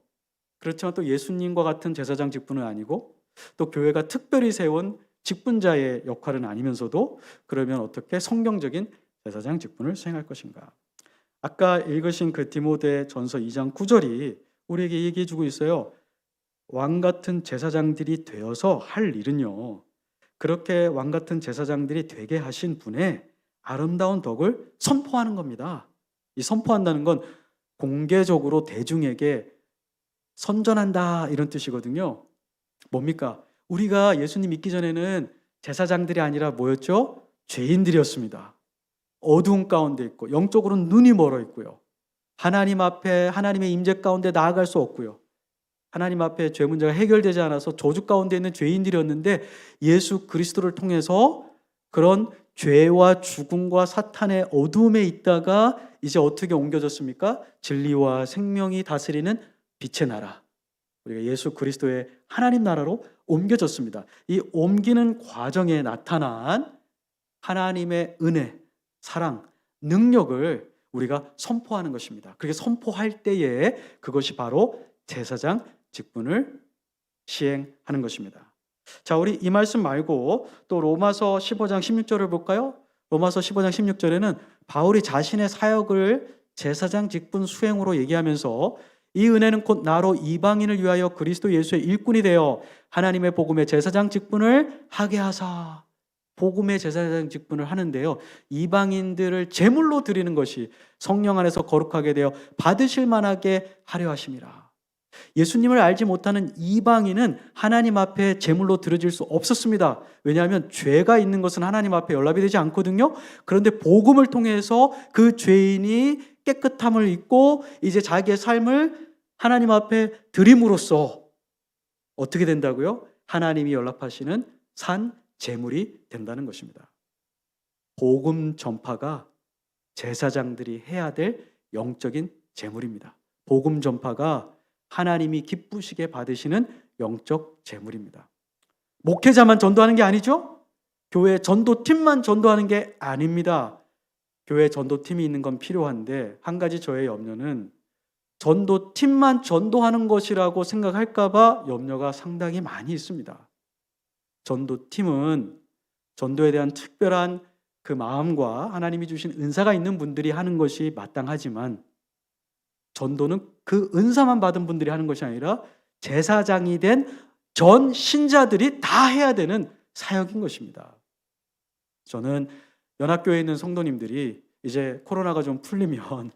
그렇지만 또 예수님과 같은 제사장 직분은 아니고 또 교회가 특별히 세운 직분자의 역할은 아니면서도 그러면 어떻게 성경적인 제사장 직분을 수행할 것인가? 아까 읽으신 그 디모데 전서 2장 9절이 우리에게 얘기해 주고 있어요. 왕 같은 제사장들이 되어서 할 일은요. 그렇게 왕 같은 제사장들이 되게 하신 분의 아름다운 덕을 선포하는 겁니다. 이 선포한다는 건 공개적으로 대중에게 선전한다 이런 뜻이거든요. 뭡니까? 우리가 예수님 믿기 전에는 제사장들이 아니라 뭐였죠? 죄인들이었습니다. 어두운 가운데 있고 영적으로는 눈이 멀어 있고요. 하나님 앞에 하나님의 임재 가운데 나아갈 수 없고요. 하나님 앞에 죄 문제가 해결되지 않아서 저주 가운데 있는 죄인들이었는데 예수 그리스도를 통해서 그런 죄와 죽음과 사탄의 어둠에 있다가 이제 어떻게 옮겨졌습니까? 진리와 생명이 다스리는 빛의 나라, 우리가 예수 그리스도의 하나님 나라로 옮겨졌습니다. 이 옮기는 과정에 나타난 하나님의 은혜, 사랑, 능력을 우리가 선포하는 것입니다. 그렇게 선포할 때에 그것이 바로 제사장 직분을 시행하는 것입니다. 자, 우리 이 말씀 말고 또 로마서 15장 16절을 볼까요? 로마서 15장 16절에는 바울이 자신의 사역을 제사장 직분 수행으로 얘기하면서 이 은혜는 곧 나로 이방인을 위하여 그리스도 예수의 일꾼이 되어 하나님의 복음의 제사장 직분을 하게 하사. 복음의 제사장 직분을 하는데요, 이방인들을 제물로 드리는 것이 성령 안에서 거룩하게 되어 받으실 만하게 하려 하심이라. 예수님을 알지 못하는 이방인은 하나님 앞에 제물로 드려질 수 없었습니다. 왜냐하면 죄가 있는 것은 하나님 앞에 연락이 되지 않거든요. 그런데 복음을 통해서 그 죄인이 깨끗함을 입고 이제 자기의 삶을 하나님 앞에 드림으로써 어떻게 된다고요? 하나님이 연락하시는 산 제물이 된다는 것입니다. 복음 전파가 제사장들이 해야 될 영적인 제물입니다. 복음 전파가 하나님이 기쁘시게 받으시는 영적 제물입니다. 목회자만 전도하는 게 아니죠? 교회 전도팀만 전도하는 게 아닙니다. 교회 전도팀이 있는 건 필요한데 한 가지 저의 염려는 전도팀만 전도하는 것이라고 생각할까 봐 염려가 상당히 많이 있습니다. 전도팀은 전도에 대한 특별한 그 마음과 하나님이 주신 은사가 있는 분들이 하는 것이 마땅하지만 전도는 그 은사만 받은 분들이 하는 것이 아니라 제사장이 된 전 신자들이 다 해야 되는 사역인 것입니다. 저는 연합교회에 있는 성도님들이 이제 코로나가 좀 풀리면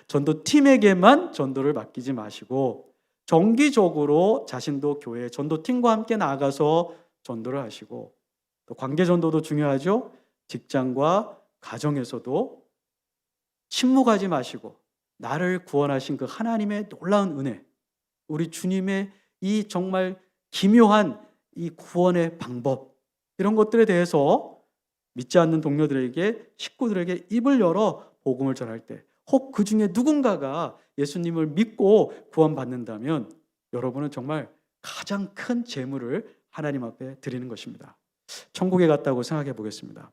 전도팀에게만 전도를 맡기지 마시고 정기적으로 자신도 교회 전도팀과 함께 나아가서 전도를 하시고, 또 관계 전도도 중요하죠. 직장과 가정에서도 침묵하지 마시고 나를 구원하신 그 하나님의 놀라운 은혜, 우리 주님의 이 정말 기묘한 이 구원의 방법, 이런 것들에 대해서 믿지 않는 동료들에게, 식구들에게 입을 열어 복음을 전할 때, 혹 그 중에 누군가가 예수님을 믿고 구원받는다면 여러분은 정말 가장 큰 재물을 하나님 앞에 드리는 것입니다. 천국에 갔다고 생각해 보겠습니다.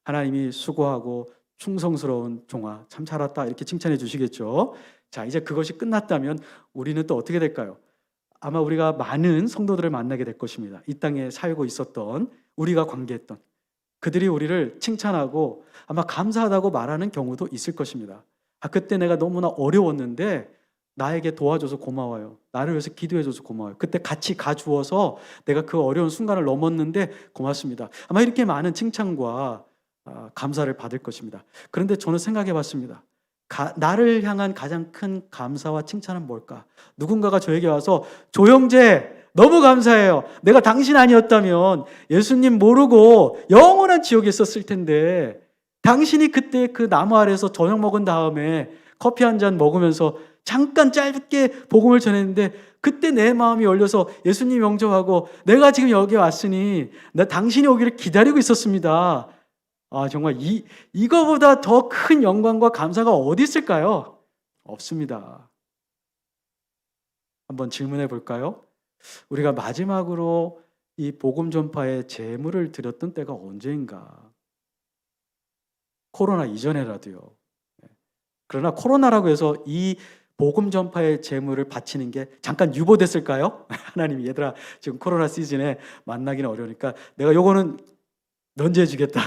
하나님이 수고하고 충성스러운 종아 참 잘했다 이렇게 칭찬해 주시겠죠. 자, 이제 그것이 끝났다면 우리는 또 어떻게 될까요? 아마 우리가 많은 성도들을 만나게 될 것입니다. 이 땅에 살고 있었던, 우리가 관계했던 그들이 우리를 칭찬하고 아마 감사하다고 말하는 경우도 있을 것입니다. 그때 내가 너무나 어려웠는데 나에게 도와줘서 고마워요. 나를 위해서 기도해줘서 고마워요. 그때 같이 가주어서 내가 그 어려운 순간을 넘었는데 고맙습니다. 아마 이렇게 많은 칭찬과 감사를 받을 것입니다. 그런데 저는 생각해 봤습니다. 나를 향한 가장 큰 감사와 칭찬은 뭘까? 누군가가 저에게 와서 조영재 너무 감사해요. 내가 당신 아니었다면 예수님 모르고 영원한 지옥에 있었을 텐데 당신이 그때 그 나무 아래에서 저녁 먹은 다음에 커피 한 잔 먹으면서 잠깐 짧게 복음을 전했는데 그때 내 마음이 열려서 예수님 영접하고 내가 지금 여기 왔으니 나 당신이 오기를 기다리고 있었습니다. 정말 이거보다 더 큰 영광과 감사가 어디 있을까요? 없습니다. 한번 질문해 볼까요? 우리가 마지막으로 이 복음 전파에 제물을 드렸던 때가 언제인가? 코로나 이전에라도요. 그러나 코로나라고 해서 이 복음 전파의 제물을 바치는 게 잠깐 유보됐을까요? 하나님이 얘들아 지금 코로나 시즌에 만나기는 어려우니까 내가 요거는 면제해 주겠다.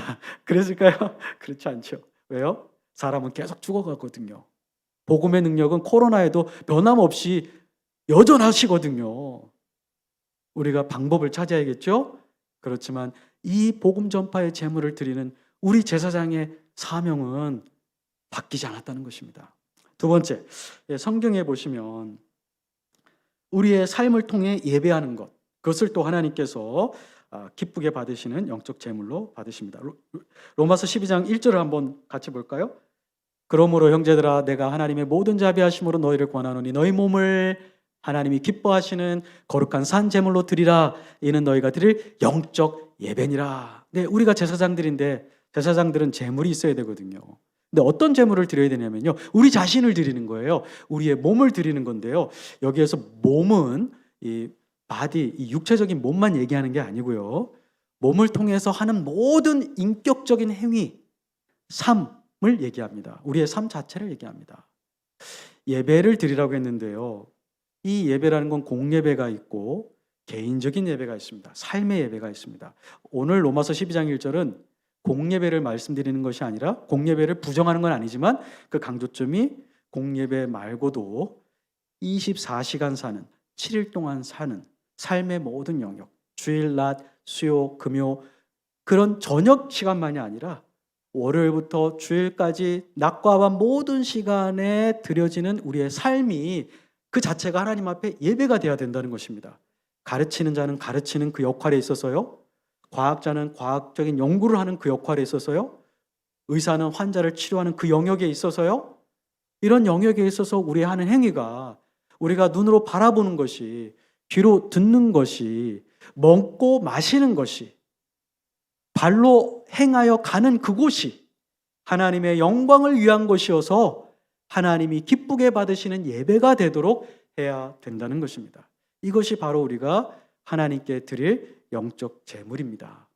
그랬을까요? 그렇지 않죠. 왜요? 사람은 계속 죽어가거든요. 복음의 능력은 코로나에도 변함없이 여전하시거든요. 우리가 방법을 찾아야겠죠? 그렇지만 이 복음 전파의 제물을 드리는 우리 제사장의 사명은 바뀌지 않았다는 것입니다. 두 번째, 성경에 보시면 우리의 삶을 통해 예배하는 것, 그것을 또 하나님께서 기쁘게 받으시는 영적 제물로 받으십니다. 로마서 12장 1절을 한번 같이 볼까요? 그러므로 형제들아 내가 하나님의 모든 자비하심으로 너희를 권하노니 너희 몸을 하나님이 기뻐하시는 거룩한 산 제물로 드리라. 이는 너희가 드릴 영적 예배니라. 네, 우리가 제사장들인데 제사장들은 재물이 있어야 되거든요. 근데 어떤 재물을 드려야 되냐면요, 우리 자신을 드리는 거예요. 우리의 몸을 드리는 건데요. 여기에서 몸은 이 바디, 이 육체적인 몸만 얘기하는 게 아니고요. 몸을 통해서 하는 모든 인격적인 행위, 삶을 얘기합니다. 우리의 삶 자체를 얘기합니다. 예배를 드리라고 했는데요. 이 예배라는 건 공예배가 있고 개인적인 예배가 있습니다. 삶의 예배가 있습니다. 오늘 로마서 12장 1절은 공예배를 말씀드리는 것이 아니라, 공예배를 부정하는 건 아니지만 그 강조점이 공예배 말고도 24시간 사는, 7일 동안 사는 삶의 모든 영역, 주일, 낮, 수요, 금요, 그런 저녁 시간만이 아니라 월요일부터 주일까지 낮과 밤 모든 시간에 드려지는 우리의 삶이 그 자체가 하나님 앞에 예배가 되어야 된다는 것입니다. 가르치는 자는 가르치는 그 역할에 있어서요, 과학자는 과학적인 연구를 하는 그 역할에 있어서요, 의사는 환자를 치료하는 그 영역에 있어서요, 이런 영역에 있어서 우리 하는 행위가, 우리가 눈으로 바라보는 것이, 귀로 듣는 것이, 먹고 마시는 것이, 발로 행하여 가는 그곳이 하나님의 영광을 위한 것이어서 하나님이 기쁘게 받으시는 예배가 되도록 해야 된다는 것입니다. 이것이 바로 우리가 하나님께 드릴 영적 제물입니다.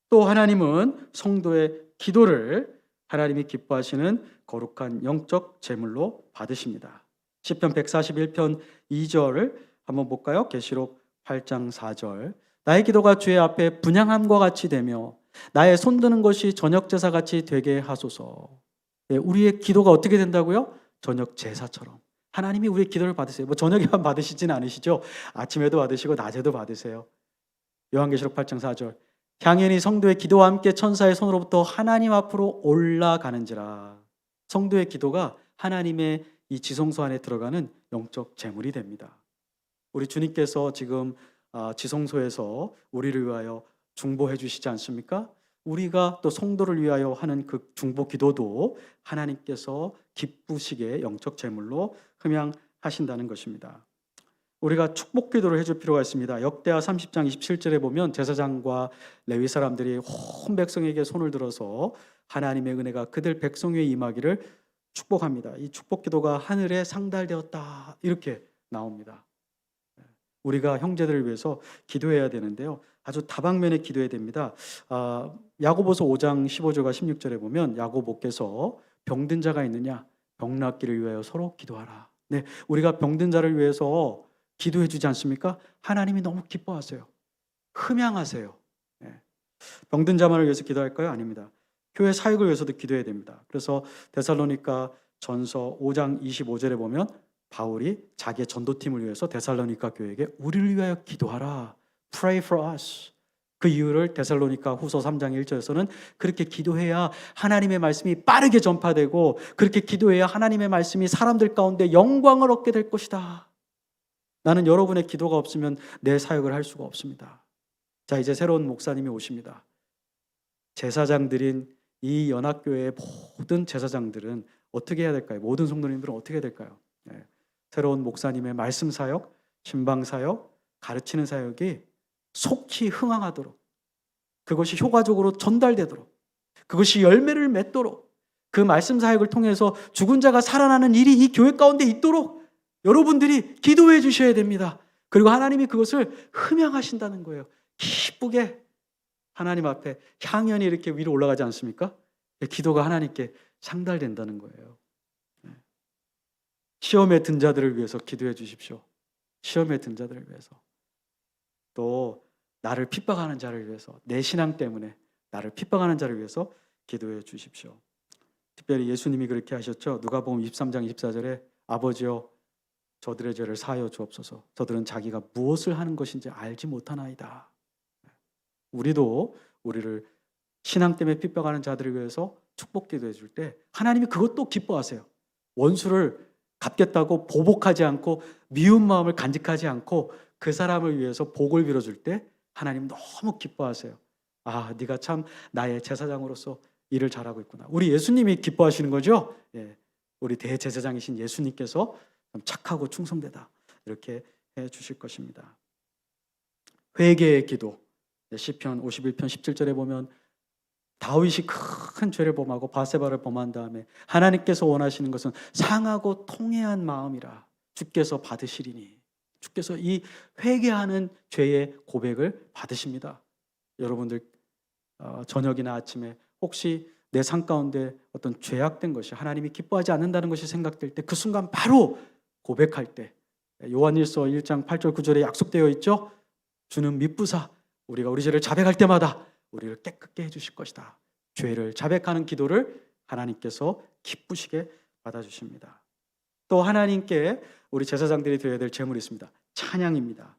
또 하나님은 성도의 기도를 하나님이 기뻐하시는 거룩한 영적 제물로 받으십니다. 시편 141편 2절을 한번 볼까요? 계시록 8장 4절. 나의 기도가 주의 앞에 분향함과 같이 되며 나의 손드는 것이 저녁 제사같이 되게 하소서. 우리의 기도가 어떻게 된다고요? 저녁 제사처럼. 하나님이 우리의 기도를 받으세요. 뭐 저녁에만 받으시지는 않으시죠. 아침에도 받으시고 낮에도 받으세요. 요한계시록 8장 4절. 향연이 성도의 기도와 함께 천사의 손으로부터 하나님 앞으로 올라가는지라. 성도의 기도가 하나님의 이 지성소 안에 들어가는 영적 제물이 됩니다. 우리 주님께서 지금 지성소에서 우리를 위하여 중보해 주시지 않습니까? 우리가 또 성도를 위하여 하는 그 중보 기도도 하나님께서 기쁘시게 영적 제물로 흠양하신다는 것입니다. 우리가 축복 기도를 해줄 필요가 있습니다. 역대하 30장 27절에 보면 제사장과 레위 사람들이 온 백성에게 손을 들어서 하나님의 은혜가 그들 백성 위에 임하기를 축복합니다. 이 축복 기도가 하늘에 상달되었다, 이렇게 나옵니다. 우리가 형제들을 위해서 기도해야 되는데요, 아주 다방면에 기도해야 됩니다. 야고보서 5장 15절과 16절에 보면 야고보께서 병든 자가 있느냐, 병 낫기를 위하여 서로 기도하라. 네, 우리가 병든 자를 위해서 기도해 주지 않습니까? 하나님이 너무 기뻐하세요. 흠양하세요. 네. 병든 자만을 위해서 기도할까요? 아닙니다. 교회 사역을 위해서도 기도해야 됩니다. 그래서 데살로니가 전서 5장 25절에 보면 바울이 자기의 전도팀을 위해서 데살로니가 교회에게 우리를 위하여 기도하라. Pray for us. 그 이유를 데살로니가 후서 3장 1절에서는 그렇게 기도해야 하나님의 말씀이 빠르게 전파되고, 그렇게 기도해야 하나님의 말씀이 사람들 가운데 영광을 얻게 될 것이다. 나는 여러분의 기도가 없으면 내 사역을 할 수가 없습니다. 자, 이제 새로운 목사님이 오십니다. 제사장들인 이 연합교회의 모든 제사장들은 어떻게 해야 될까요? 모든 성도님들은 어떻게 해야 될까요? 네. 새로운 목사님의 말씀 사역, 신방 사역, 가르치는 사역이 속히 흥황하도록, 그것이 효과적으로 전달되도록, 그것이 열매를 맺도록, 그 말씀 사역을 통해서 죽은 자가 살아나는 일이 이 교회 가운데 있도록 여러분들이 기도해 주셔야 됩니다. 그리고 하나님이 그것을 흠양하신다는 거예요. 기쁘게 하나님 앞에 향연이 이렇게 위로 올라가지 않습니까? 기도가 하나님께 상달된다는 거예요. 시험에 든 자들을 위해서 기도해 주십시오. 시험에 든 자들을 위해서. 또 나를 핍박하는 자를 위해서, 내 신앙 때문에 나를 핍박하는 자를 위해서 기도해 주십시오. 특별히 예수님이 그렇게 하셨죠. 누가복음 23장 24절에 아버지여 저들의 죄를 사하여 주옵소서. 저들은 자기가 무엇을 하는 것인지 알지 못하나이다. 우리도 우리를 신앙 때문에 핍박하는 자들을 위해서 축복 기도해 줄 때 하나님이 그것도 기뻐하세요. 원수를 갚겠다고 보복하지 않고 미운 마음을 간직하지 않고 그 사람을 위해서 복을 빌어줄 때 하나님 너무 기뻐하세요. 아, 네가 참 나의 제사장으로서 일을 잘하고 있구나. 우리 예수님이 기뻐하시는 거죠. 예, 우리 대제사장이신 예수님께서 착하고 충성되다, 이렇게 해 주실 것입니다. 회개의 기도. 시편 51편 17절에 보면 다윗이 큰 죄를 범하고 바세바를 범한 다음에 하나님께서 원하시는 것은 상하고 통회한 마음이라 주께서 받으시리니, 주께서 이 회개하는 죄의 고백을 받으십니다. 여러분들 저녁이나 아침에 혹시 내 삶 가운데 어떤 죄악된 것이 하나님이 기뻐하지 않는다는 것이 생각될 때 그 순간 바로 고백할 때, 요한일서 1장 8절 9절에 약속되어 있죠. 주는 미쁘사 우리가 우리 죄를 자백할 때마다 우리를 깨끗게 해주실 것이다. 죄를 자백하는 기도를 하나님께서 기쁘시게 받아주십니다. 또 하나님께 우리 제사장들이 드려야 될 제물이 있습니다. 찬양입니다.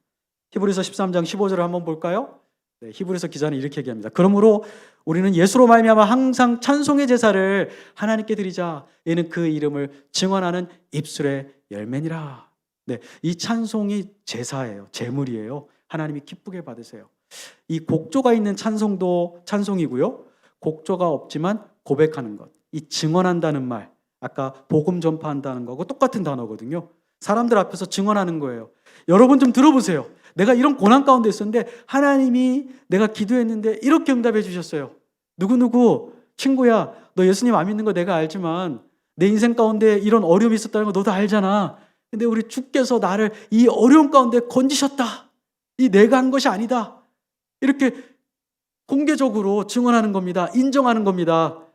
히브리서 13장 15절을 한번 볼까요? 네, 히브리서 기자는 이렇게 얘기합니다. 그러므로 우리는 예수로 말미암아 항상 찬송의 제사를 하나님께 드리자. 이는 그 이름을 증언하는 입술의 열매니라. 네, 이 찬송이 제사예요. 제물이에요. 하나님이 기쁘게 받으세요. 이 곡조가 있는 찬송도 찬송이고요. 곡조가 없지만 고백하는 것, 이 증언한다는 말, 아까 복음 전파한다는 거하고 똑같은 단어거든요. 사람들 앞에서 증언하는 거예요. 여러분 좀 들어보세요. 내가 이런 고난 가운데 있었는데 하나님이 내가 기도했는데 이렇게 응답해 주셨어요. 누구누구 친구야, 너 예수님 안 믿는 거 내가 알지만 내 인생 가운데 이런 어려움이 있었다는 거 너도 알잖아. 근데 우리 주께서 나를 이 어려움 가운데 건지셨다. 이 내가 한 것이 아니다. 이렇게 공개적으로 증언하는 겁니다. 인정하는 겁니다.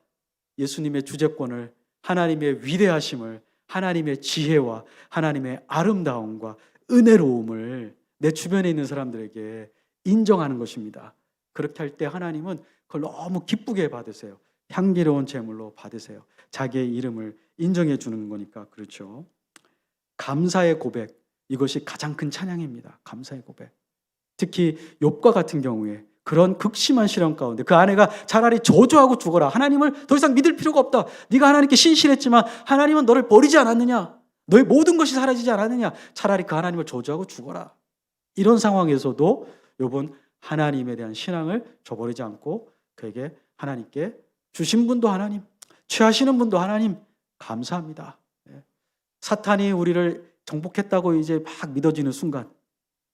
예수님의 주재권을, 하나님의 위대하심을, 하나님의 지혜와 하나님의 아름다움과 은혜로움을 내 주변에 있는 사람들에게 인정하는 것입니다. 그렇게 할 때 하나님은 그걸 너무 기쁘게 받으세요. 향기로운 제물로 받으세요. 자기의 이름을 인정해 주는 거니까. 그렇죠. 감사의 고백, 이것이 가장 큰 찬양입니다. 감사의 고백. 특히 욥과 같은 경우에 그런 극심한 시련 가운데 그 아내가 차라리 저주하고 죽어라. 하나님을 더 이상 믿을 필요가 없다. 네가 하나님께 신실했지만 하나님은 너를 버리지 않았느냐. 너의 모든 것이 사라지지 않았느냐. 차라리 그 하나님을 저주하고 죽어라. 이런 상황에서도 욥은 하나님에 대한 신앙을 저버리지 않고 그에게 하나님께 주신 분도 하나님, 취하시는 분도 하나님, 감사합니다. 사탄이 우리를 정복했다고 이제 막 믿어지는 순간,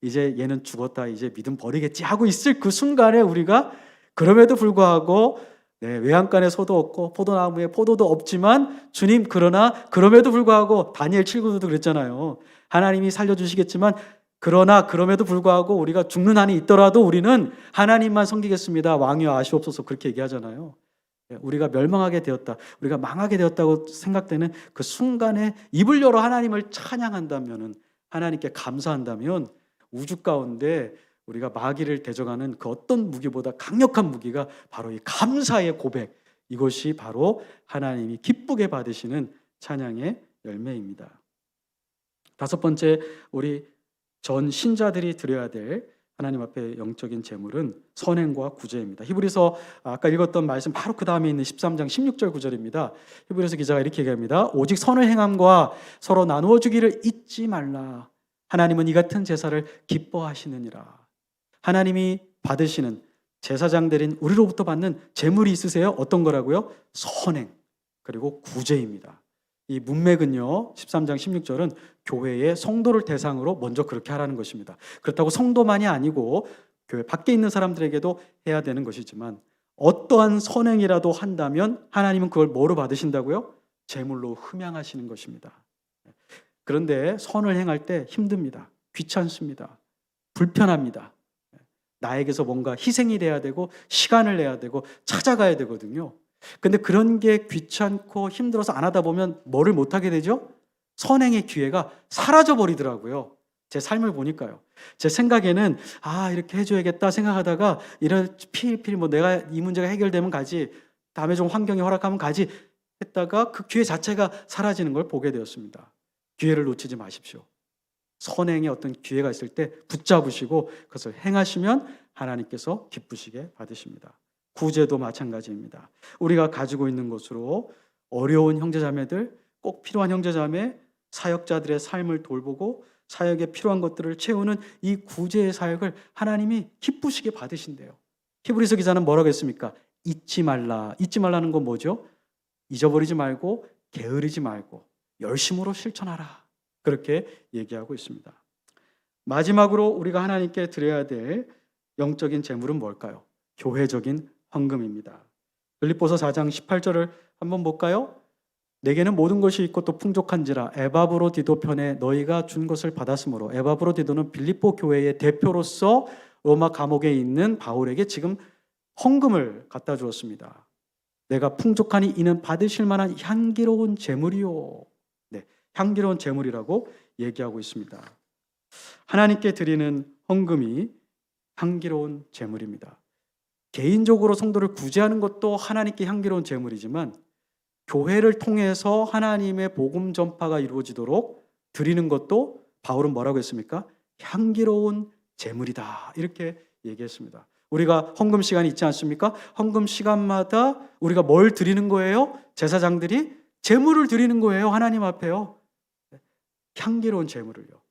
이제 얘는 죽었다, 이제 믿음 버리겠지 하고 있을 그 순간에 우리가 그럼에도 불구하고 외양간에 소도 없고 포도나무에 포도도 없지만 주님, 그러나 그럼에도 불구하고 다니엘 7장도 그랬잖아요. 하나님이 살려주시겠지만 그러나 그럼에도 불구하고 우리가 죽는 한이 있더라도 우리는 하나님만 섬기겠습니다. 왕이여 아시옵소서, 그렇게 얘기하잖아요. 우리가 멸망하게 되었다, 우리가 망하게 되었다고 생각되는 그 순간에 입을 열어 하나님을 찬양한다면, 하나님께 감사한다면 우주 가운데 우리가 마귀를 대적하는 그 어떤 무기보다 강력한 무기가 바로 이 감사의 고백, 이것이 바로 하나님이 기쁘게 받으시는 찬양의 열매입니다. 다섯 번째, 우리 전 신자들이 드려야 될 하나님 앞에 영적인 제물은 선행과 구제입니다. 히브리서 아까 읽었던 말씀 바로 그 다음에 있는 13장 16절 9절입니다. 히브리서 기자가 이렇게 얘기합니다. 오직 선을 행함과 서로 나누어 주기를 잊지 말라. 하나님은 이 같은 제사를 기뻐하시느니라. 하나님이 받으시는, 제사장들인 우리로부터 받는 제물이 있으세요? 어떤 거라고요? 선행 그리고 구제입니다. 이 문맥은요, 13장 16절은 교회의 성도를 대상으로 먼저 그렇게 하라는 것입니다. 그렇다고 성도만이 아니고 교회 밖에 있는 사람들에게도 해야 되는 것이지만, 어떠한 선행이라도 한다면 하나님은 그걸 뭐로 받으신다고요? 제물로 흠양하시는 것입니다. 그런데 선을 행할 때 힘듭니다. 귀찮습니다. 불편합니다. 나에게서 뭔가 희생이 돼야 되고 시간을 내야 되고 찾아가야 되거든요. 근데 그런 게 귀찮고 힘들어서 안 하다 보면 뭐를 못하게 되죠? 선행의 기회가 사라져 버리더라고요. 제 삶을 보니까요. 제 생각에는 이렇게 해줘야겠다 생각하다가 이런 필필 내가 이 문제가 해결되면 가지, 다음에 좀 환경이 허락하면 가지 했다가 그 기회 자체가 사라지는 걸 보게 되었습니다. 기회를 놓치지 마십시오. 선행의 어떤 기회가 있을 때 붙잡으시고 그것을 행하시면 하나님께서 기쁘시게 받으십니다. 구제도 마찬가지입니다. 우리가 가지고 있는 것으로 어려운 형제자매들, 꼭 필요한 형제자매, 사역자들의 삶을 돌보고 사역에 필요한 것들을 채우는 이 구제의 사역을 하나님이 기쁘시게 받으신대요. 히브리서 기자는 뭐라고 했습니까? 잊지 말라. 잊지 말라는 건 뭐죠? 잊어버리지 말고 게으르지 말고 열심으로 실천하라. 그렇게 얘기하고 있습니다. 마지막으로 우리가 하나님께 드려야 될 영적인 재물은 뭘까요? 교회적인 헌금입니다. 빌립보서 4장 18절을 한번 볼까요? 내게는 모든 것이 있고 또 풍족한지라 에바브로디도 편에 너희가 준 것을 받았으므로. 에바브로디도는 빌립보 교회의 대표로서 로마 감옥에 있는 바울에게 지금 헌금을 갖다 주었습니다. 내가 풍족하니 이는 받으실 만한 향기로운 제물이요. 네, 향기로운 제물이라고 얘기하고 있습니다. 하나님께 드리는 헌금이 향기로운 제물입니다. 개인적으로 성도를 구제하는 것도 하나님께 향기로운 제물이지만 교회를 통해서 하나님의 복음 전파가 이루어지도록 드리는 것도 바울은 뭐라고 했습니까? 향기로운 제물이다. 이렇게 얘기했습니다. 우리가 헌금 시간이 있지 않습니까? 헌금 시간마다 우리가 뭘 드리는 거예요? 제사장들이 제물을 드리는 거예요. 하나님 앞에요. 향기로운 제물을요.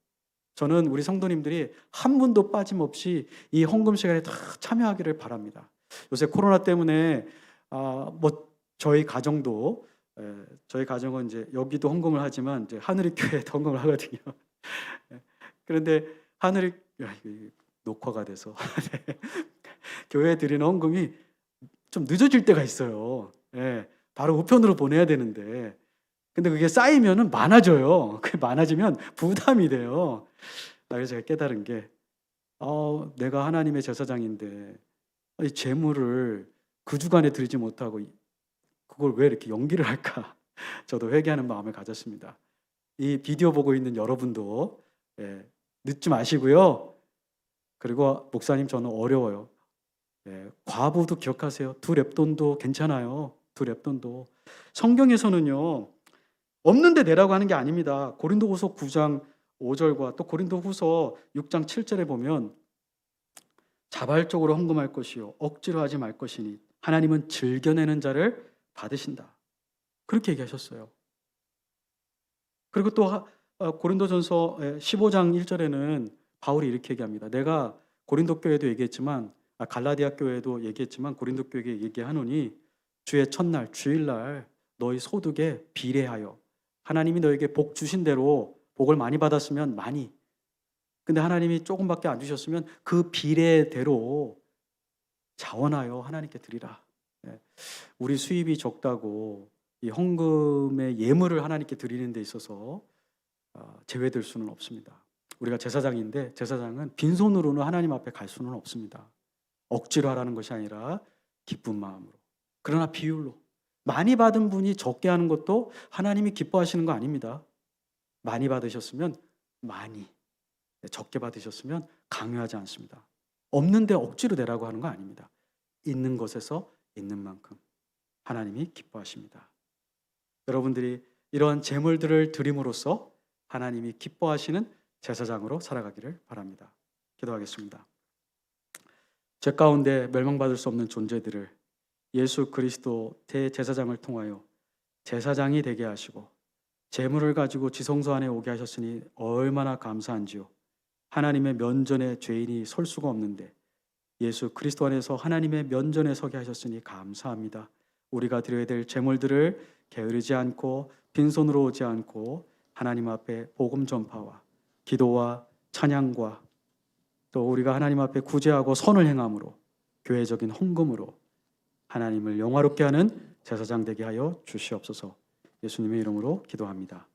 저는 우리 성도님들이 한 분도 빠짐없이 이 헌금 시간에 다 참여하기를 바랍니다. 요새 코로나 때문에 저희 가정도 저희 가정은 이제 여기도 헌금을 하지만 이제 하늘의 교회에 헌금을 하거든요. 그런데 하늘의 녹화가 돼서 교회에 드리는 헌금이 좀 늦어질 때가 있어요. 바로 우편으로 보내야 되는데 근데 그게 쌓이면은 많아져요. 그게 많아지면 부담이 돼요. 그래서 제가 깨달은 게 내가 하나님의 제사장인데 이 재물을 그 주간에 드리지 못하고 그걸 왜 이렇게 연기를 할까? 저도 회개하는 마음을 가졌습니다. 이 비디오 보고 있는 여러분도 늦지 마시고요. 그리고 목사님 저는 어려워요. 과부도 기억하세요. 2렙돈도 괜찮아요. 2렙돈도. 성경에서는요. 없는데 내라고 하는 게 아닙니다. 고린도후서 9장 5절과 또 고린도후서 6장 7절에 보면 자발적으로 헌금할 것이요 억지로 하지 말 것이니 하나님은 즐겨내는 자를 받으신다. 그렇게 얘기하셨어요. 그리고 또 고린도전서 15장 1절에는 바울이 이렇게 얘기합니다. 내가 고린도 교회도 얘기했지만 갈라디아 교회도 얘기했지만 고린도 교회에 얘기하노니 주의 첫날 주일날 너희 소득에 비례하여 하나님이 너에게 복 주신 대로 복을 많이 받았으면 많이, 근데 하나님이 조금밖에 안 주셨으면 그 비례대로 자원하여 하나님께 드리라. 우리 수입이 적다고 이 헌금의 예물을 하나님께 드리는 데 있어서 제외될 수는 없습니다. 우리가 제사장인데 제사장은 빈손으로는 하나님 앞에 갈 수는 없습니다. 억지로 하라는 것이 아니라 기쁜 마음으로. 그러나 비율로. 많이 받은 분이 적게 하는 것도 하나님이 기뻐하시는 거 아닙니다. 많이 받으셨으면 많이, 적게 받으셨으면 강요하지 않습니다. 없는데 억지로 내라고 하는 거 아닙니다. 있는 것에서 있는 만큼 하나님이 기뻐하십니다. 여러분들이 이러한 제물들을 드림으로써 하나님이 기뻐하시는 제사장으로 살아가기를 바랍니다. 기도하겠습니다. 죄 가운데 멸망받을 수 없는 존재들을 예수 그리스도 대제사장을 통하여 제사장이 되게 하시고 제물을 가지고 지성소 안에 오게 하셨으니 얼마나 감사한지요. 하나님의 면전에 죄인이 설 수가 없는데 예수 그리스도 안에서 하나님의 면전에 서게 하셨으니 감사합니다. 우리가 드려야 될 제물들을 게으르지 않고 빈손으로 오지 않고 하나님 앞에 복음 전파와 기도와 찬양과 또 우리가 하나님 앞에 구제하고 선을 행함으로 교회적인 헌금으로 하나님을 영화롭게 하는 제사장 되게 하여 주시옵소서. 예수님의 이름으로 기도합니다.